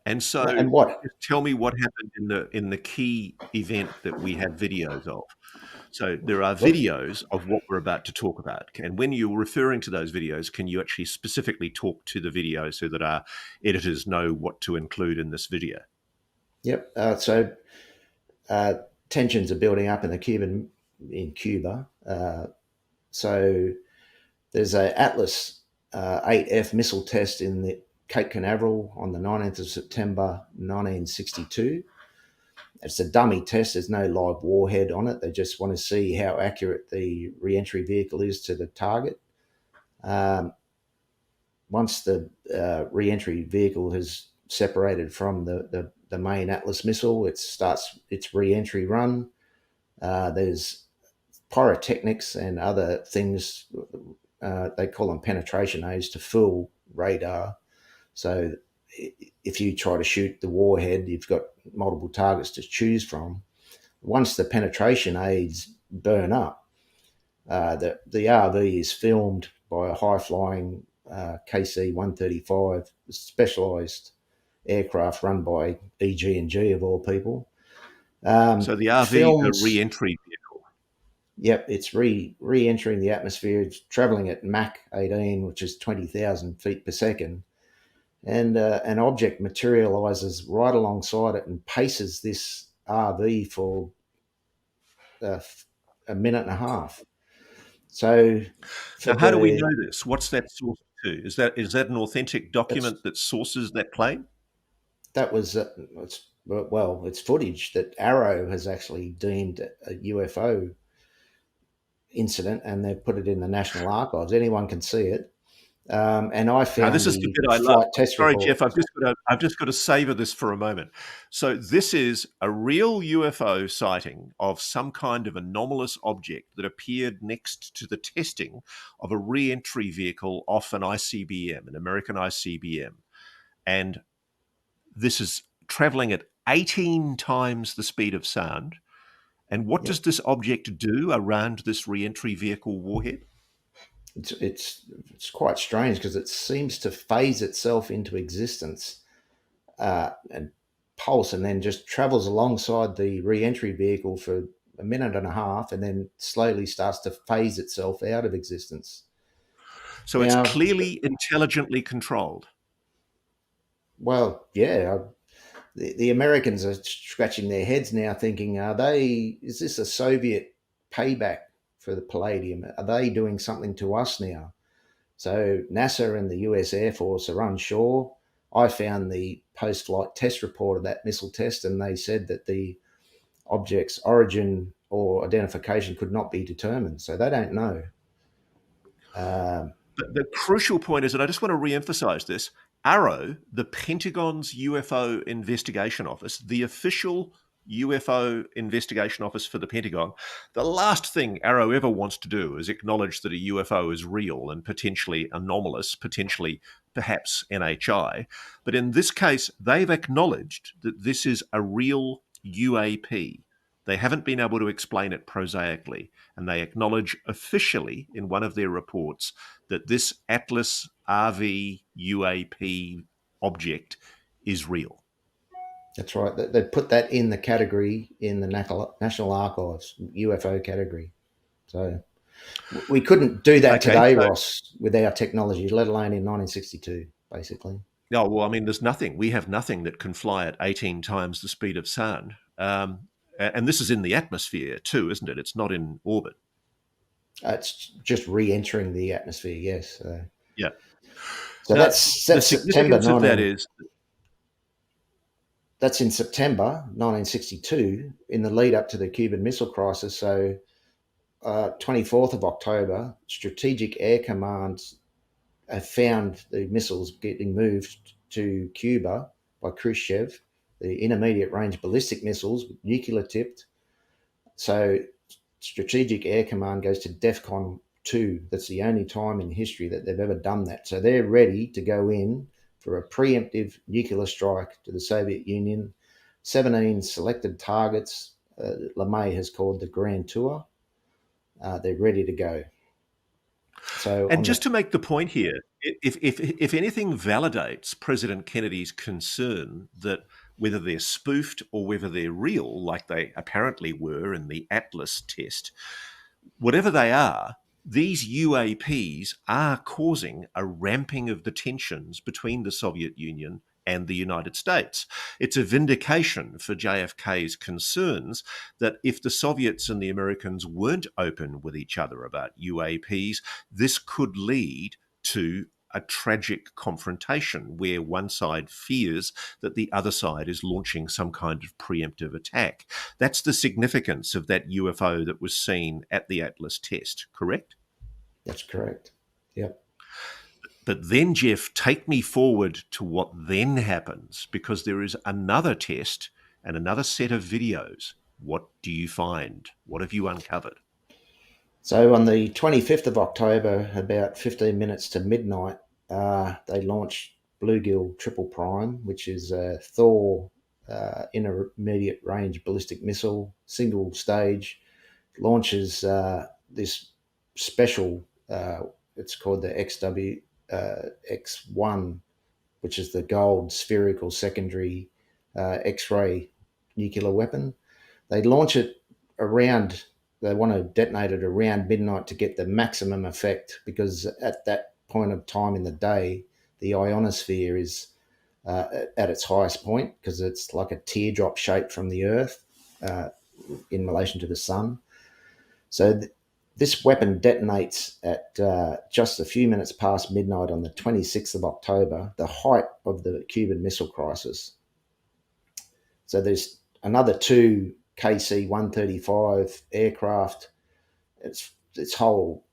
And so, and what? just tell me what happened in the key event that we have videos of. So there are videos of what we're about to talk about. And when you're referring to those videos, can you actually specifically talk to the video so that our editors know what to include in this video? Yep. So tensions are building up in Cuba. So there's a Atlas 8F missile test in the Cape Canaveral on the 19th of September 1962. It's a dummy test. There's no live warhead on it. They just want to see how accurate the re-entry vehicle is to the target. Once the re-entry vehicle has separated from the main Atlas missile, it starts its re-entry run. There's pyrotechnics and other things. They call them penetration aids to fool radar. So if you try to shoot the warhead, you've got multiple targets to choose from. Once the penetration aids burn up, the RV is filmed by a high-flying KC-135 specialised aircraft run by EG&G of all people. So the RV, a re-entry vehicle. Yep, it's re-entering the atmosphere. It's travelling at Mach 18, which is 20,000 feet per second. And an object materializes right alongside it and paces this RV for a minute and a half. So, now, how do we know this? What's that source to? Is that an authentic document that sources that claim? That was it's footage that Arrow has actually deemed a UFO incident, and they've put it in the National Archives. Anyone can see it. And I found this is the bit I love. Sorry, Jeff, I've just got to savor this for a moment. So this is a real UFO sighting of some kind of anomalous object that appeared next to the testing of a re-entry vehicle off an ICBM, an American ICBM. And this is traveling at 18 times the speed of sound. And what does this object do around this re-entry vehicle warhead? It's quite strange, because it seems to phase itself into existence and pulse, and then just travels alongside the re-entry vehicle for a minute and a half, and then slowly starts to phase itself out of existence. So now, it's clearly intelligently controlled. Well, yeah. The Americans are scratching their heads now, thinking, is this a Soviet payback for the Palladium? Are they doing something to us now? So NASA and the US Air Force are unsure. I found the post-flight test report of that missile test, and they said that the object's origin or identification could not be determined. So they don't know. But the crucial point is, and I just want to re-emphasize this, Arrow, the Pentagon's UFO investigation office, the official UFO investigation office for the Pentagon, the last thing Arrow ever wants to do is acknowledge that a UFO is real and potentially anomalous, potentially perhaps NHI. But in this case, they've acknowledged that this is a real UAP. They haven't been able to explain it prosaically, and they acknowledge officially in one of their reports that this Atlas RV UAP object is real. That's right. They put that in the category in the National Archives, UFO category. So we couldn't do that today, Ross, with our technology, let alone in 1962, basically. No, well, I mean, there's nothing. We have nothing that can fly at 18 times the speed of sound. And this is in the atmosphere too, isn't it? It's not in orbit. It's just re-entering the atmosphere, yes. Yeah. So now, that's the September significance of that is... That's in September 1962, in the lead up to the Cuban Missile Crisis. So 24th of October, Strategic Air Commands have found the missiles getting moved to Cuba by Khrushchev, the intermediate range ballistic missiles, nuclear tipped. So Strategic Air Command goes to DEFCON 2. That's the only time in history that they've ever done that. So they're ready to go in for a preemptive nuclear strike to the Soviet Union. 17 selected targets, LeMay has called the Grand Tour. They're ready to go. So, and just to make the point here, if anything validates President Kennedy's concern that whether they're spoofed or whether they're real, like they apparently were in the Atlas test, whatever they are, these UAPs are causing a ramping of the tensions between the Soviet Union and the United States. It's a vindication for JFK's concerns that if the Soviets and the Americans weren't open with each other about UAPs, this could lead to a tragic confrontation where one side fears that the other side is launching some kind of preemptive attack. That's the significance of that UFO that was seen at the Atlas test, correct? That's correct. Yep. But then, Jeff, take me forward to what then happens, because there is another test and another set of videos. What do you find? What have you uncovered? So on the 25th of October, about 15 minutes to midnight, they launched Bluegill Triple Prime, which is a Thor intermediate range ballistic missile, single stage, launches this special, it's called the X1, which is the gold spherical secondary X-ray nuclear weapon. They launch it around... They want to detonate it around midnight to get the maximum effect, because at that point of time in the day, the ionosphere is at its highest point, because it's like a teardrop shape from the Earth in relation to the sun. So this weapon detonates at just a few minutes past midnight on the 26th of October, the height of the Cuban Missile Crisis. So there's another two KC-135 aircraft. Its whole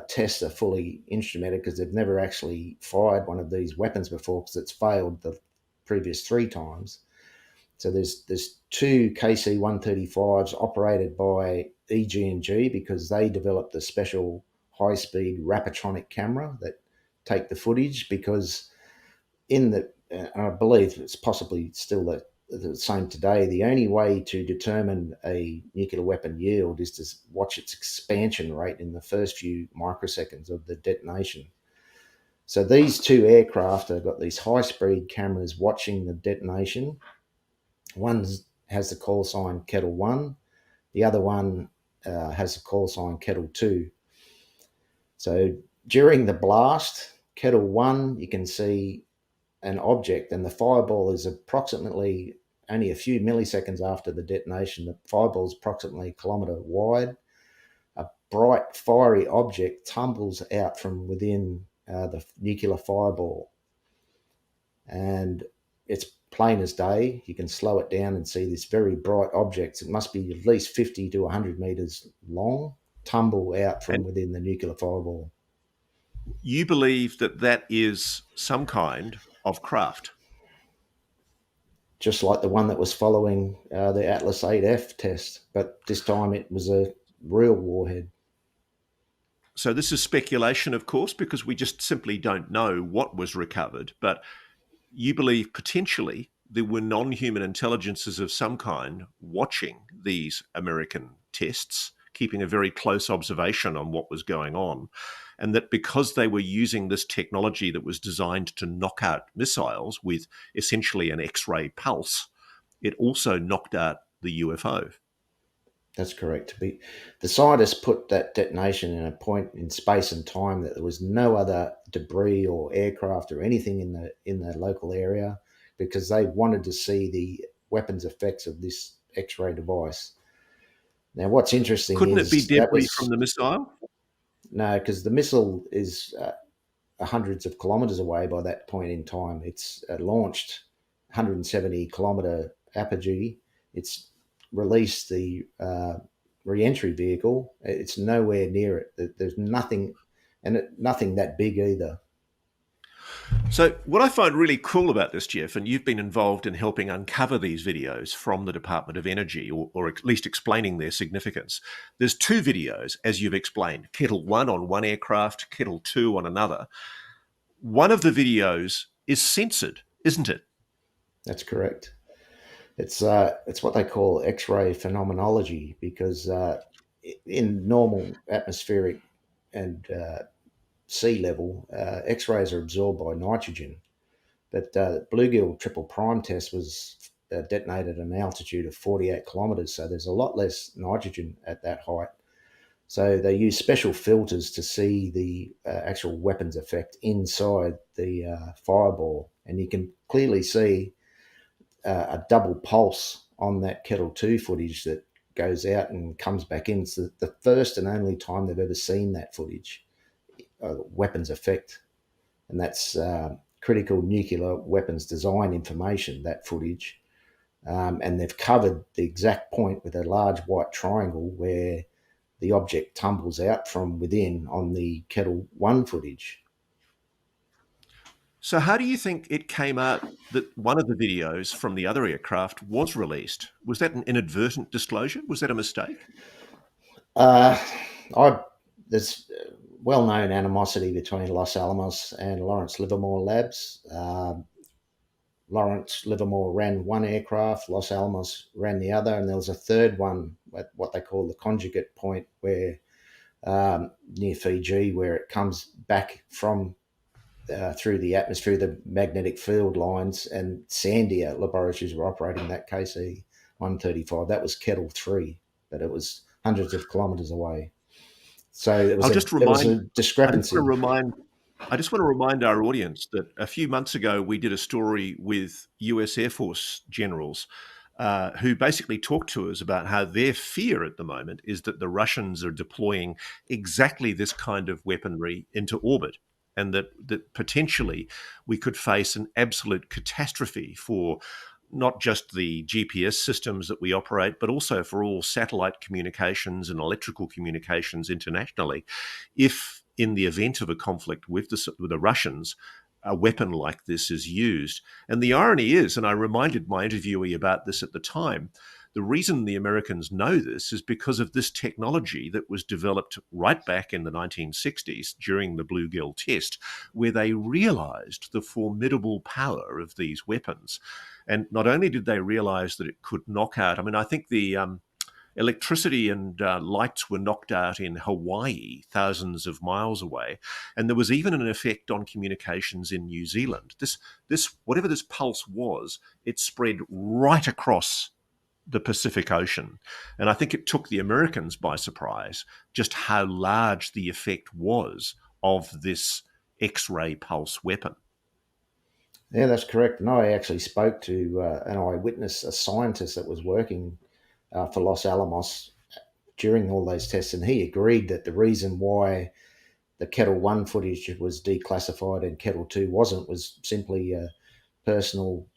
tests are fully instrumented, because they've never actually fired one of these weapons before, because it's failed the previous 3 times. So there's two KC-135s operated by EG&G, because they developed the special high-speed Rapatronic camera that take the footage, because I believe it's possibly still the same today, the only way to determine a nuclear weapon yield is to watch its expansion rate in the first few microseconds of the detonation. So these two aircraft have got these high-speed cameras watching the detonation. One has the call sign Kettle 1. The other one has the call sign Kettle 2. So during the blast, Kettle 1, you can see an object, and the fireball is approximately only a few milliseconds after the detonation. The fireball is approximately a kilometre wide. A bright, fiery object tumbles out from within the nuclear fireball, and it's plain as day. You can slow it down and see this very bright object. It must be at least 50 to 100 metres long, tumble out from within the nuclear fireball. You believe that that is some kind of craft? Just like the one that was following the Atlas 8F test, but this time it was a real warhead. So this is speculation, of course, because we just simply don't know what was recovered. But you believe potentially there were non-human intelligences of some kind watching these American tests, keeping a very close observation on what was going on, and that because they were using this technology that was designed to knock out missiles with essentially an X-ray pulse, it also knocked out the UFO. That's correct. The scientists put that detonation in a point in space and time that there was no other debris or aircraft or anything in the local area, because they wanted to see the weapons effects of this X-ray device. Now, what's interesting Couldn't it be is that debris from was the missile? no, because the missile is hundreds of kilometers away by that point in time. It's launched 170-kilometer apogee. It's released the re-entry vehicle. It's nowhere near it. There's nothing, and nothing that big either. So what I find really cool about this, Jeff, and you've been involved in helping uncover these videos from the Department of Energy, or at least explaining their significance. There's two videos, as you've explained, Kettle 1 on one aircraft, Kettle 2 on another. One of the videos is censored, isn't it? That's correct. It's what they call X-ray phenomenology, because in normal atmospheric and sea level, X-rays are absorbed by nitrogen. But bluegill triple prime test was detonated at an altitude of 48 kilometres, so there's a lot less nitrogen at that height. So they use special filters to see the actual weapons effect inside the fireball, and you can clearly see a double pulse on that Kettle 2 footage that goes out and comes back in. It's the first and only time they've ever seen that footage, weapons effect, and that's critical nuclear weapons design information, that footage. And they've covered the exact point with a large white triangle where the object tumbles out from within on the Kettle 1 footage. So how do you think it came out that one of the videos from the other aircraft was released? Was that an inadvertent disclosure? Was that a mistake? Uh, I There's well-known animosity between Los Alamos and Lawrence Livermore Labs. Lawrence Livermore ran one aircraft, Los Alamos ran the other, and there was a third one at what they call the conjugate point, where near Fiji, where it comes back from through the atmosphere, the magnetic field lines, and Sandia Laboratories were operating that KC 135. That was Kettle 3, but it was hundreds of kilometres away. So I'll just there was a remind, I just discrepancy. want to remind, I just want to remind our audience that a few months ago we did a story with US Air Force generals who basically talked to us about how their fear at the moment is that the Russians are deploying exactly this kind of weaponry into orbit, and that potentially we could face an absolute catastrophe for not just the GPS systems that we operate, but also for all satellite communications and electrical communications internationally, if in the event of a conflict with the Russians, a weapon like this is used. And the irony is, and I reminded my interviewee about this at the time, the reason the Americans know this is because of this technology that was developed right back in the 1960s during the bluegill test, where they realized the formidable power of these weapons. And not only did they realize that it could knock out, I mean, I think the electricity and lights were knocked out in Hawaii, thousands of miles away, and there was even an effect on communications in New Zealand. This whatever this pulse was, it spread right across the Pacific Ocean. And I think it took the Americans by surprise just how large the effect was of this X-ray pulse weapon. Yeah, that's correct. And I actually spoke to an eyewitness, a scientist that was working for Los Alamos during all those tests, and he agreed that the reason why the Kettle 1 footage was declassified and Kettle 2 wasn't was simply a personal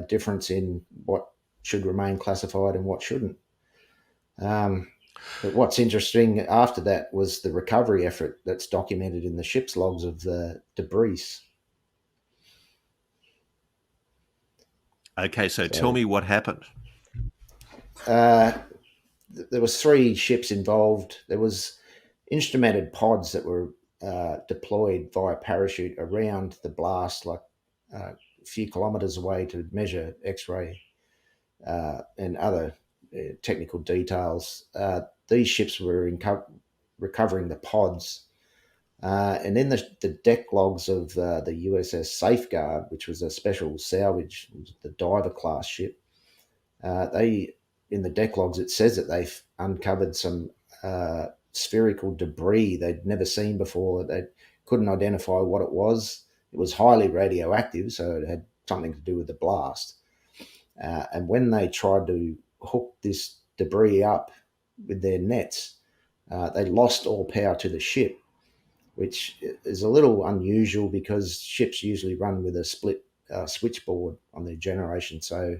difference in what should remain classified and what shouldn't. But what's interesting after that was the recovery effort that's documented in the ship's logs of the debris. Okay, so tell me what happened. There was 3 ships involved. There was instrumented pods that were deployed via parachute around the blast, like a few kilometres away, to measure X-ray and other technical details. These ships were recovering the pods. And in the deck logs of the USS Safeguard, which was a special salvage, the diver class ship, they in the deck logs it says that they've uncovered some spherical debris they'd never seen before. They couldn't identify what it was. It was highly radioactive, so it had something to do with the blast. And when they tried to hook this debris up with their nets, they lost all power to the ship, which is a little unusual because ships usually run with a split switchboard on their generation. So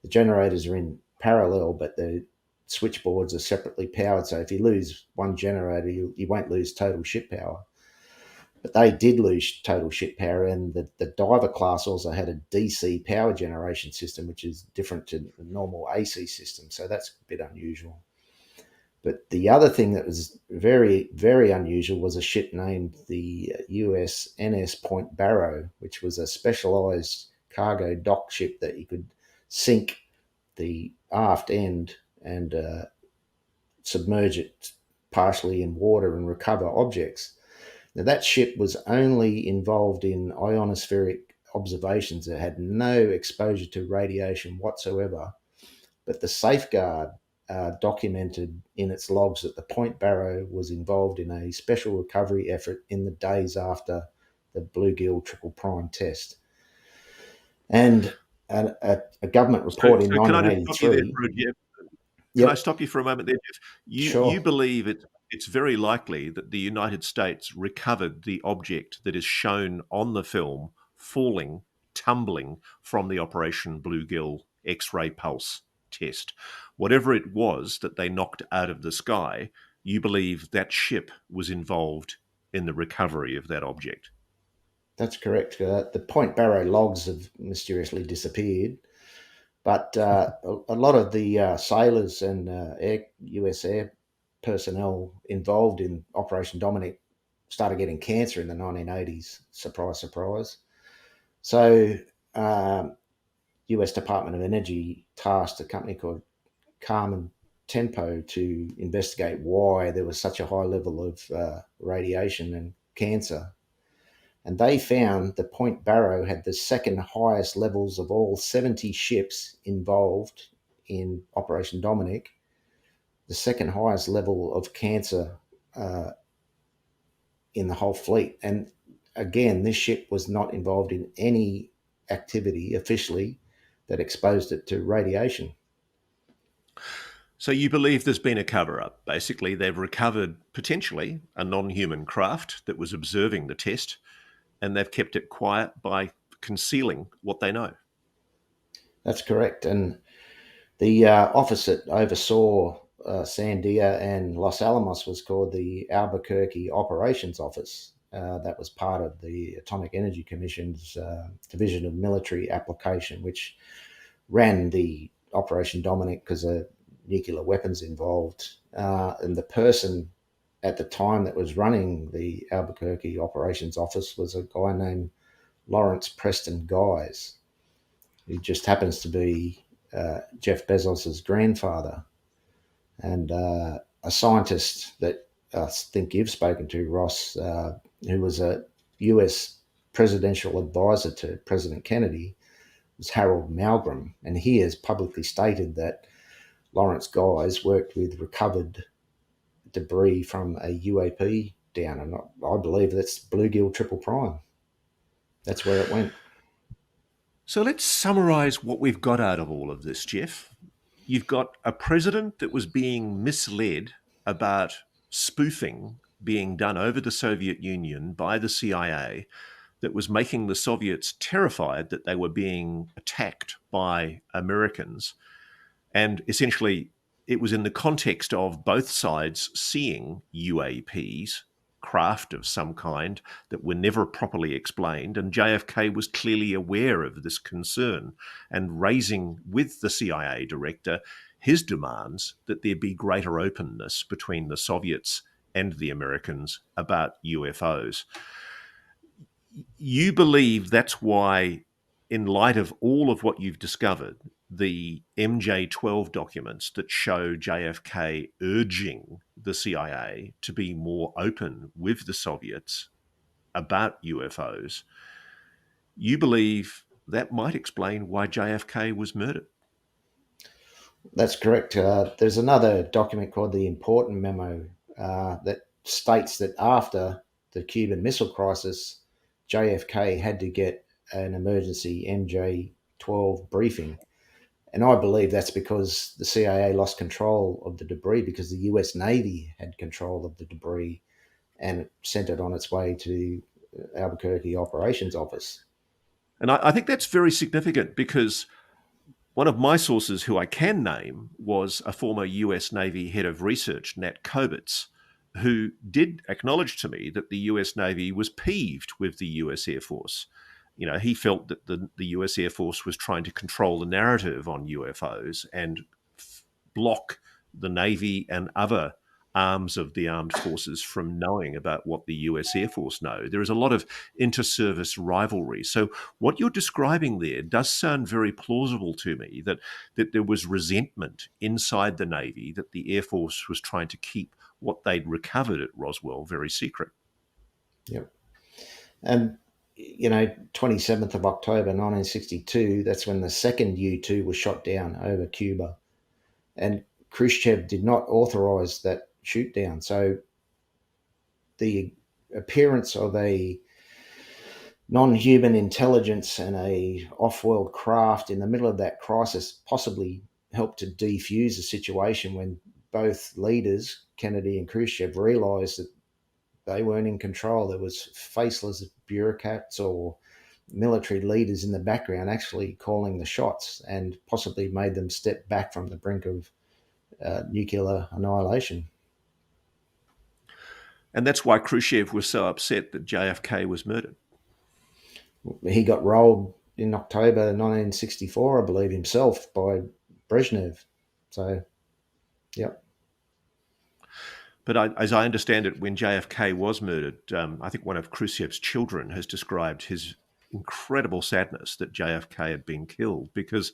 the generators are in parallel, but the switchboards are separately powered. So if you lose one generator, you won't lose total ship power. But they did lose total ship power, and the diver class also had a DC power generation system, which is different to the normal AC system. So that's a bit unusual. But the other thing that was very, very unusual was a ship named the USNS Point Barrow, which was a specialized cargo dock ship that you could sink the aft end and submerge it partially in water and recover objects. Now, that ship was only involved in ionospheric observations. It had no exposure to radiation whatsoever. But the Safeguard documented in its logs that the Point Barrow was involved in a special recovery effort in the days after the Bluegill Triple Prime test. And a government report in 1983. Can I stop you for a moment there, Jeff? Sure. You believe it's very likely that the United States recovered the object that is shown on the film falling, tumbling from the Operation Bluegill X-ray pulse test. Whatever it was that they knocked out of the sky, you believe that ship was involved in the recovery of that object. That's correct. The Point Barrow logs have mysteriously disappeared. But a lot of the sailors and US air personnel involved in Operation Dominic started getting cancer in the 1980s. Surprise, surprise. So US Department of Energy tasked a company called Carmen Tempo to investigate why there was such a high level of radiation and cancer. And they found the Point Barrow had the second highest levels of all 70 ships involved in Operation Dominic, the second highest level of cancer in the whole fleet. And again, this ship was not involved in any activity officially that exposed it to radiation. So you believe there's been a cover-up. Basically, they've recovered potentially a non-human craft that was observing the test, and they've kept it quiet by concealing what they know. That's correct. And the office that oversaw Sandia and Los Alamos was called the Albuquerque Operations Office. That was part of the Atomic Energy Commission's Division of Military Application, which ran the Operation Dominic because of nuclear weapons involved. And the person at the time that was running the Albuquerque Operations Office was a guy named Lawrence Preston Guise, who just happens to be Jeff Bezos's grandfather, and a scientist that I think you've spoken to, Ross, who was a US presidential advisor to President Kennedy, was Harold Malgrim, and he has publicly stated that Lawrence Guise worked with recovered debris from a UAP down, and I believe that's Bluegill Triple Prime. That's where it went. So let's summarize what we've got out of all of this, Jeff. You've got a president that was being misled about spoofing being done over the Soviet Union by the CIA that was making the Soviets terrified that they were being attacked by Americans. And essentially, it was in the context of both sides seeing UAPs, craft of some kind, that were never properly explained. And JFK was clearly aware of this concern and raising with the CIA director his demands that there be greater openness between the Soviets and the Americans about UFOs. You believe that's why, in light of all of what you've discovered, the MJ12 documents that show JFK urging the CIA to be more open with the Soviets about UFOs, you believe that might explain why JFK was murdered. That's correct. There's another document called the Important Memo that states that after the Cuban Missile Crisis, JFK had to get an emergency MJ12 briefing. And I believe that's because the CIA lost control of the debris because the US Navy had control of the debris and sent it on its way to Albuquerque Operations Office. And I think that's very significant because one of my sources who I can name was a former US Navy head of research, Nat Kobitz, who did acknowledge to me that the US Navy was peeved with the US Air Force. You know, he felt that the US Air Force was trying to control the narrative on UFOs and block the Navy and other arms of the armed forces from knowing about what the US Air Force know. There is a lot of inter-service rivalry. So what you're describing there does sound very plausible to me, that there was resentment inside the Navy, that the Air Force was trying to keep what they'd recovered at Roswell very secret. Yep. And, 27th of October 1962, that's when the second U-2 was shot down over Cuba. And Khrushchev did not authorize that shoot down. So the appearance of a non-human intelligence and a off-world craft in the middle of that crisis possibly helped to defuse the situation when both leaders, Kennedy and Khrushchev, realized that they weren't in control. There was faceless bureaucrats or military leaders in the background actually calling the shots and possibly made them step back from the brink of nuclear annihilation. And that's why Khrushchev was so upset that JFK was murdered. He got rolled in October 1964, I believe, himself by Brezhnev. So, yep. But as I understand it, when JFK was murdered, I think one of Khrushchev's children has described his incredible sadness that JFK had been killed, because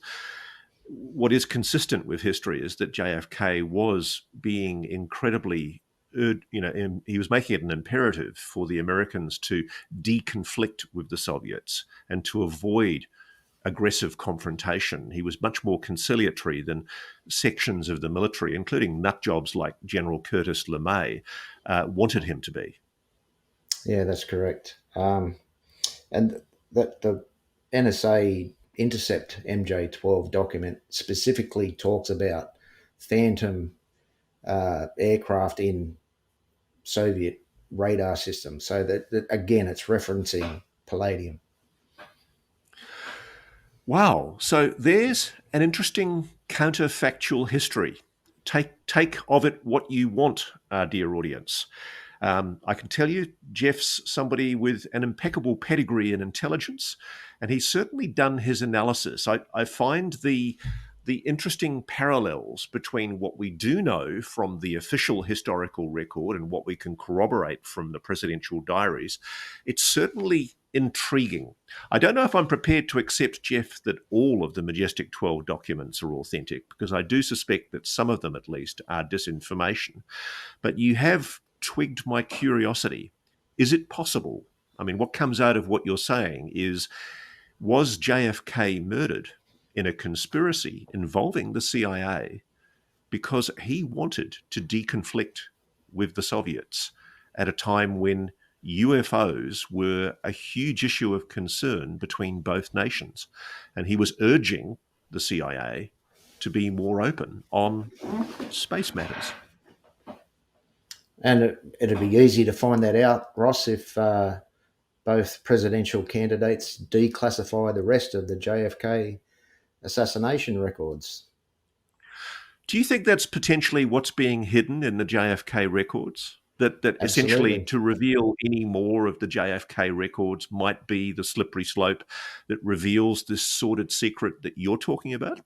what is consistent with history is that JFK was being incredibly, he was making it an imperative for the Americans to deconflict with the Soviets and to avoid aggressive confrontation. He was much more conciliatory than sections of the military, including nutjobs like General Curtis LeMay, wanted him to be. Yeah, that's correct. And that the NSA Intercept MJ12 document specifically talks about phantom aircraft in Soviet radar systems. So that again, it's referencing Palladium. Wow. So there's an interesting counterfactual history. Take of it what you want, dear audience. I can tell you, Jeff's somebody with an impeccable pedigree and intelligence, and he's certainly done his analysis. I find the interesting parallels between what we do know from the official historical record and what we can corroborate from the presidential diaries. It's certainly intriguing. I don't know if I'm prepared to accept, Jeff, that all of the Majestic 12 documents are authentic, because I do suspect that some of them, at least, are disinformation. But you have twigged my curiosity. Is it possible? I mean, what comes out of what you're saying is, was JFK murdered in a conspiracy involving the CIA because he wanted to deconflict with the Soviets at a time when UFOs were a huge issue of concern between both nations? And he was urging the CIA to be more open on space matters. And it'd be easy to find that out, Ross, if both presidential candidates declassify the rest of the JFK assassination records. Do you think that's potentially what's being hidden in the JFK records? That essentially to reveal any more of the JFK records might be the slippery slope that reveals this sordid secret that you're talking about?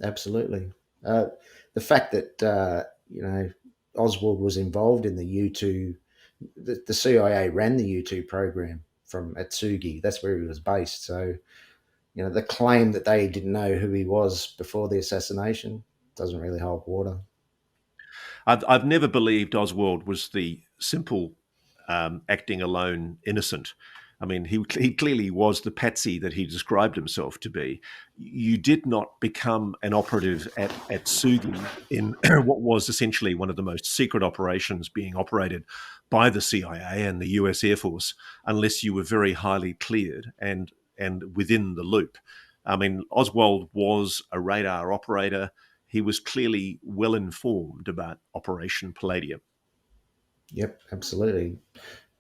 Absolutely. The fact that, Oswald was involved in the U2. The CIA ran the U2 program from Atsugi. That's where he was based. So, the claim that they didn't know who he was before the assassination doesn't really hold water. I've never believed Oswald was the simple acting alone innocent. I mean, he clearly was the patsy that he described himself to be. You did not become an operative at Sugi in what was essentially one of the most secret operations being operated by the CIA and the US Air Force unless you were very highly cleared and within the loop. I mean, Oswald was a radar operator. He was clearly well informed about Operation Palladium. Yep, absolutely.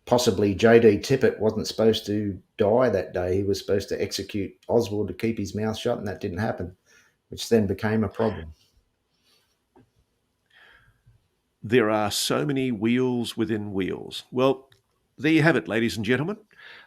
Possibly J.D. Tippett wasn't supposed to die that day. He was supposed to execute Oswald to keep his mouth shut, and that didn't happen, which then became a problem. There are so many wheels within wheels. Well, there you have it, ladies and gentlemen.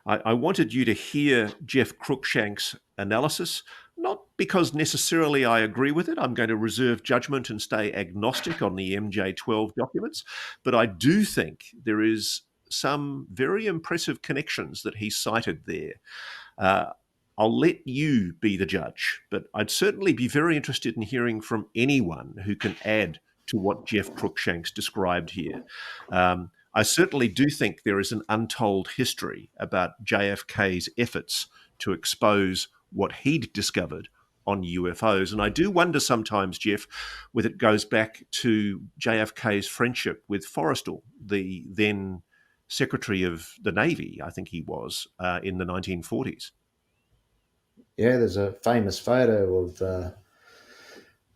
I wanted you to hear Jeff Cruikshank's analysis, not because necessarily I agree with it. I'm going to reserve judgment and stay agnostic on the MJ12 documents, but I do think there is some very impressive connections that he cited there. I'll let you be the judge, but I'd certainly be very interested in hearing from anyone who can add to what Jeff Cruikshank's described here. I certainly do think there is an untold history about JFK's efforts to expose what he'd discovered on UFOs. And I do wonder sometimes, Jeff, whether it goes back to JFK's friendship with Forrestal, the then Secretary of the Navy, I think he was, in the 1940s. Yeah, there's a famous photo of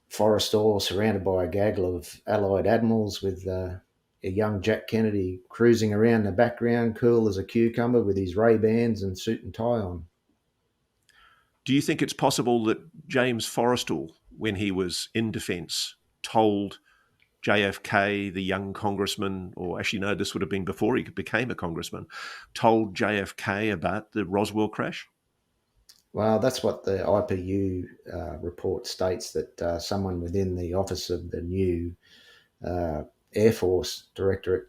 Forrestal surrounded by a gaggle of Allied admirals with a young Jack Kennedy cruising around in the background, cool as a cucumber with his Ray-Bans and suit and tie on. Do you think it's possible that James Forrestal, when he was in defence, told JFK, the young congressman, or actually no, this would have been before he became a congressman, told JFK about the Roswell crash? Well, that's what the IPU report states, that someone within the office of the new Air Force Directorate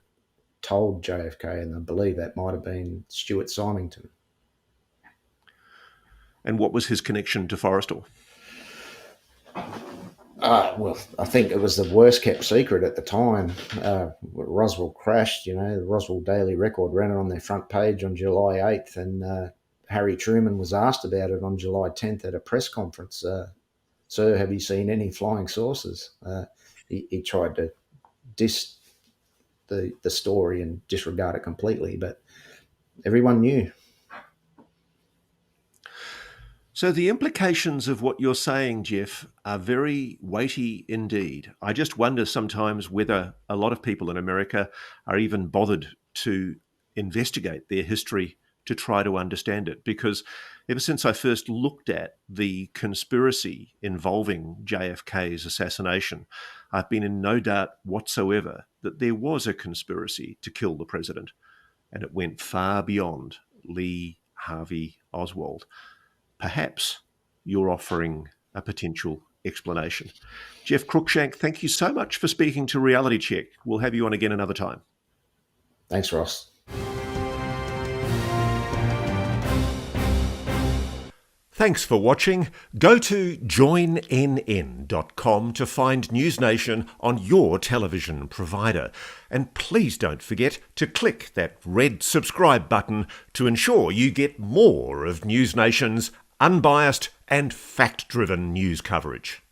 told JFK, and I believe that might have been Stuart Symington. And what was his connection to Forrestal? Well, I think it was the worst kept secret at the time. Roswell crashed, the Roswell Daily Record ran it on their front page on July 8th, and Harry Truman was asked about it on July 10th at a press conference. Sir, have you seen any flying saucers? He tried to diss the story and disregard it completely, but everyone knew. So the implications of what you're saying, Jeff, are very weighty indeed. I just wonder sometimes whether a lot of people in America are even bothered to investigate their history to try to understand it. Because ever since I first looked at the conspiracy involving JFK's assassination, I've been in no doubt whatsoever that there was a conspiracy to kill the president. And it went far beyond Lee Harvey Oswald. Perhaps you're offering a potential explanation. Jeff Cruikshank, thank you so much for speaking to Reality Check. We'll have you on again another time. Thanks, Ross. Thanks for watching. Go to joinnn.com to find NewsNation on your television provider. And please don't forget to click that red subscribe button to ensure you get more of NewsNation's unbiased and fact-driven news coverage.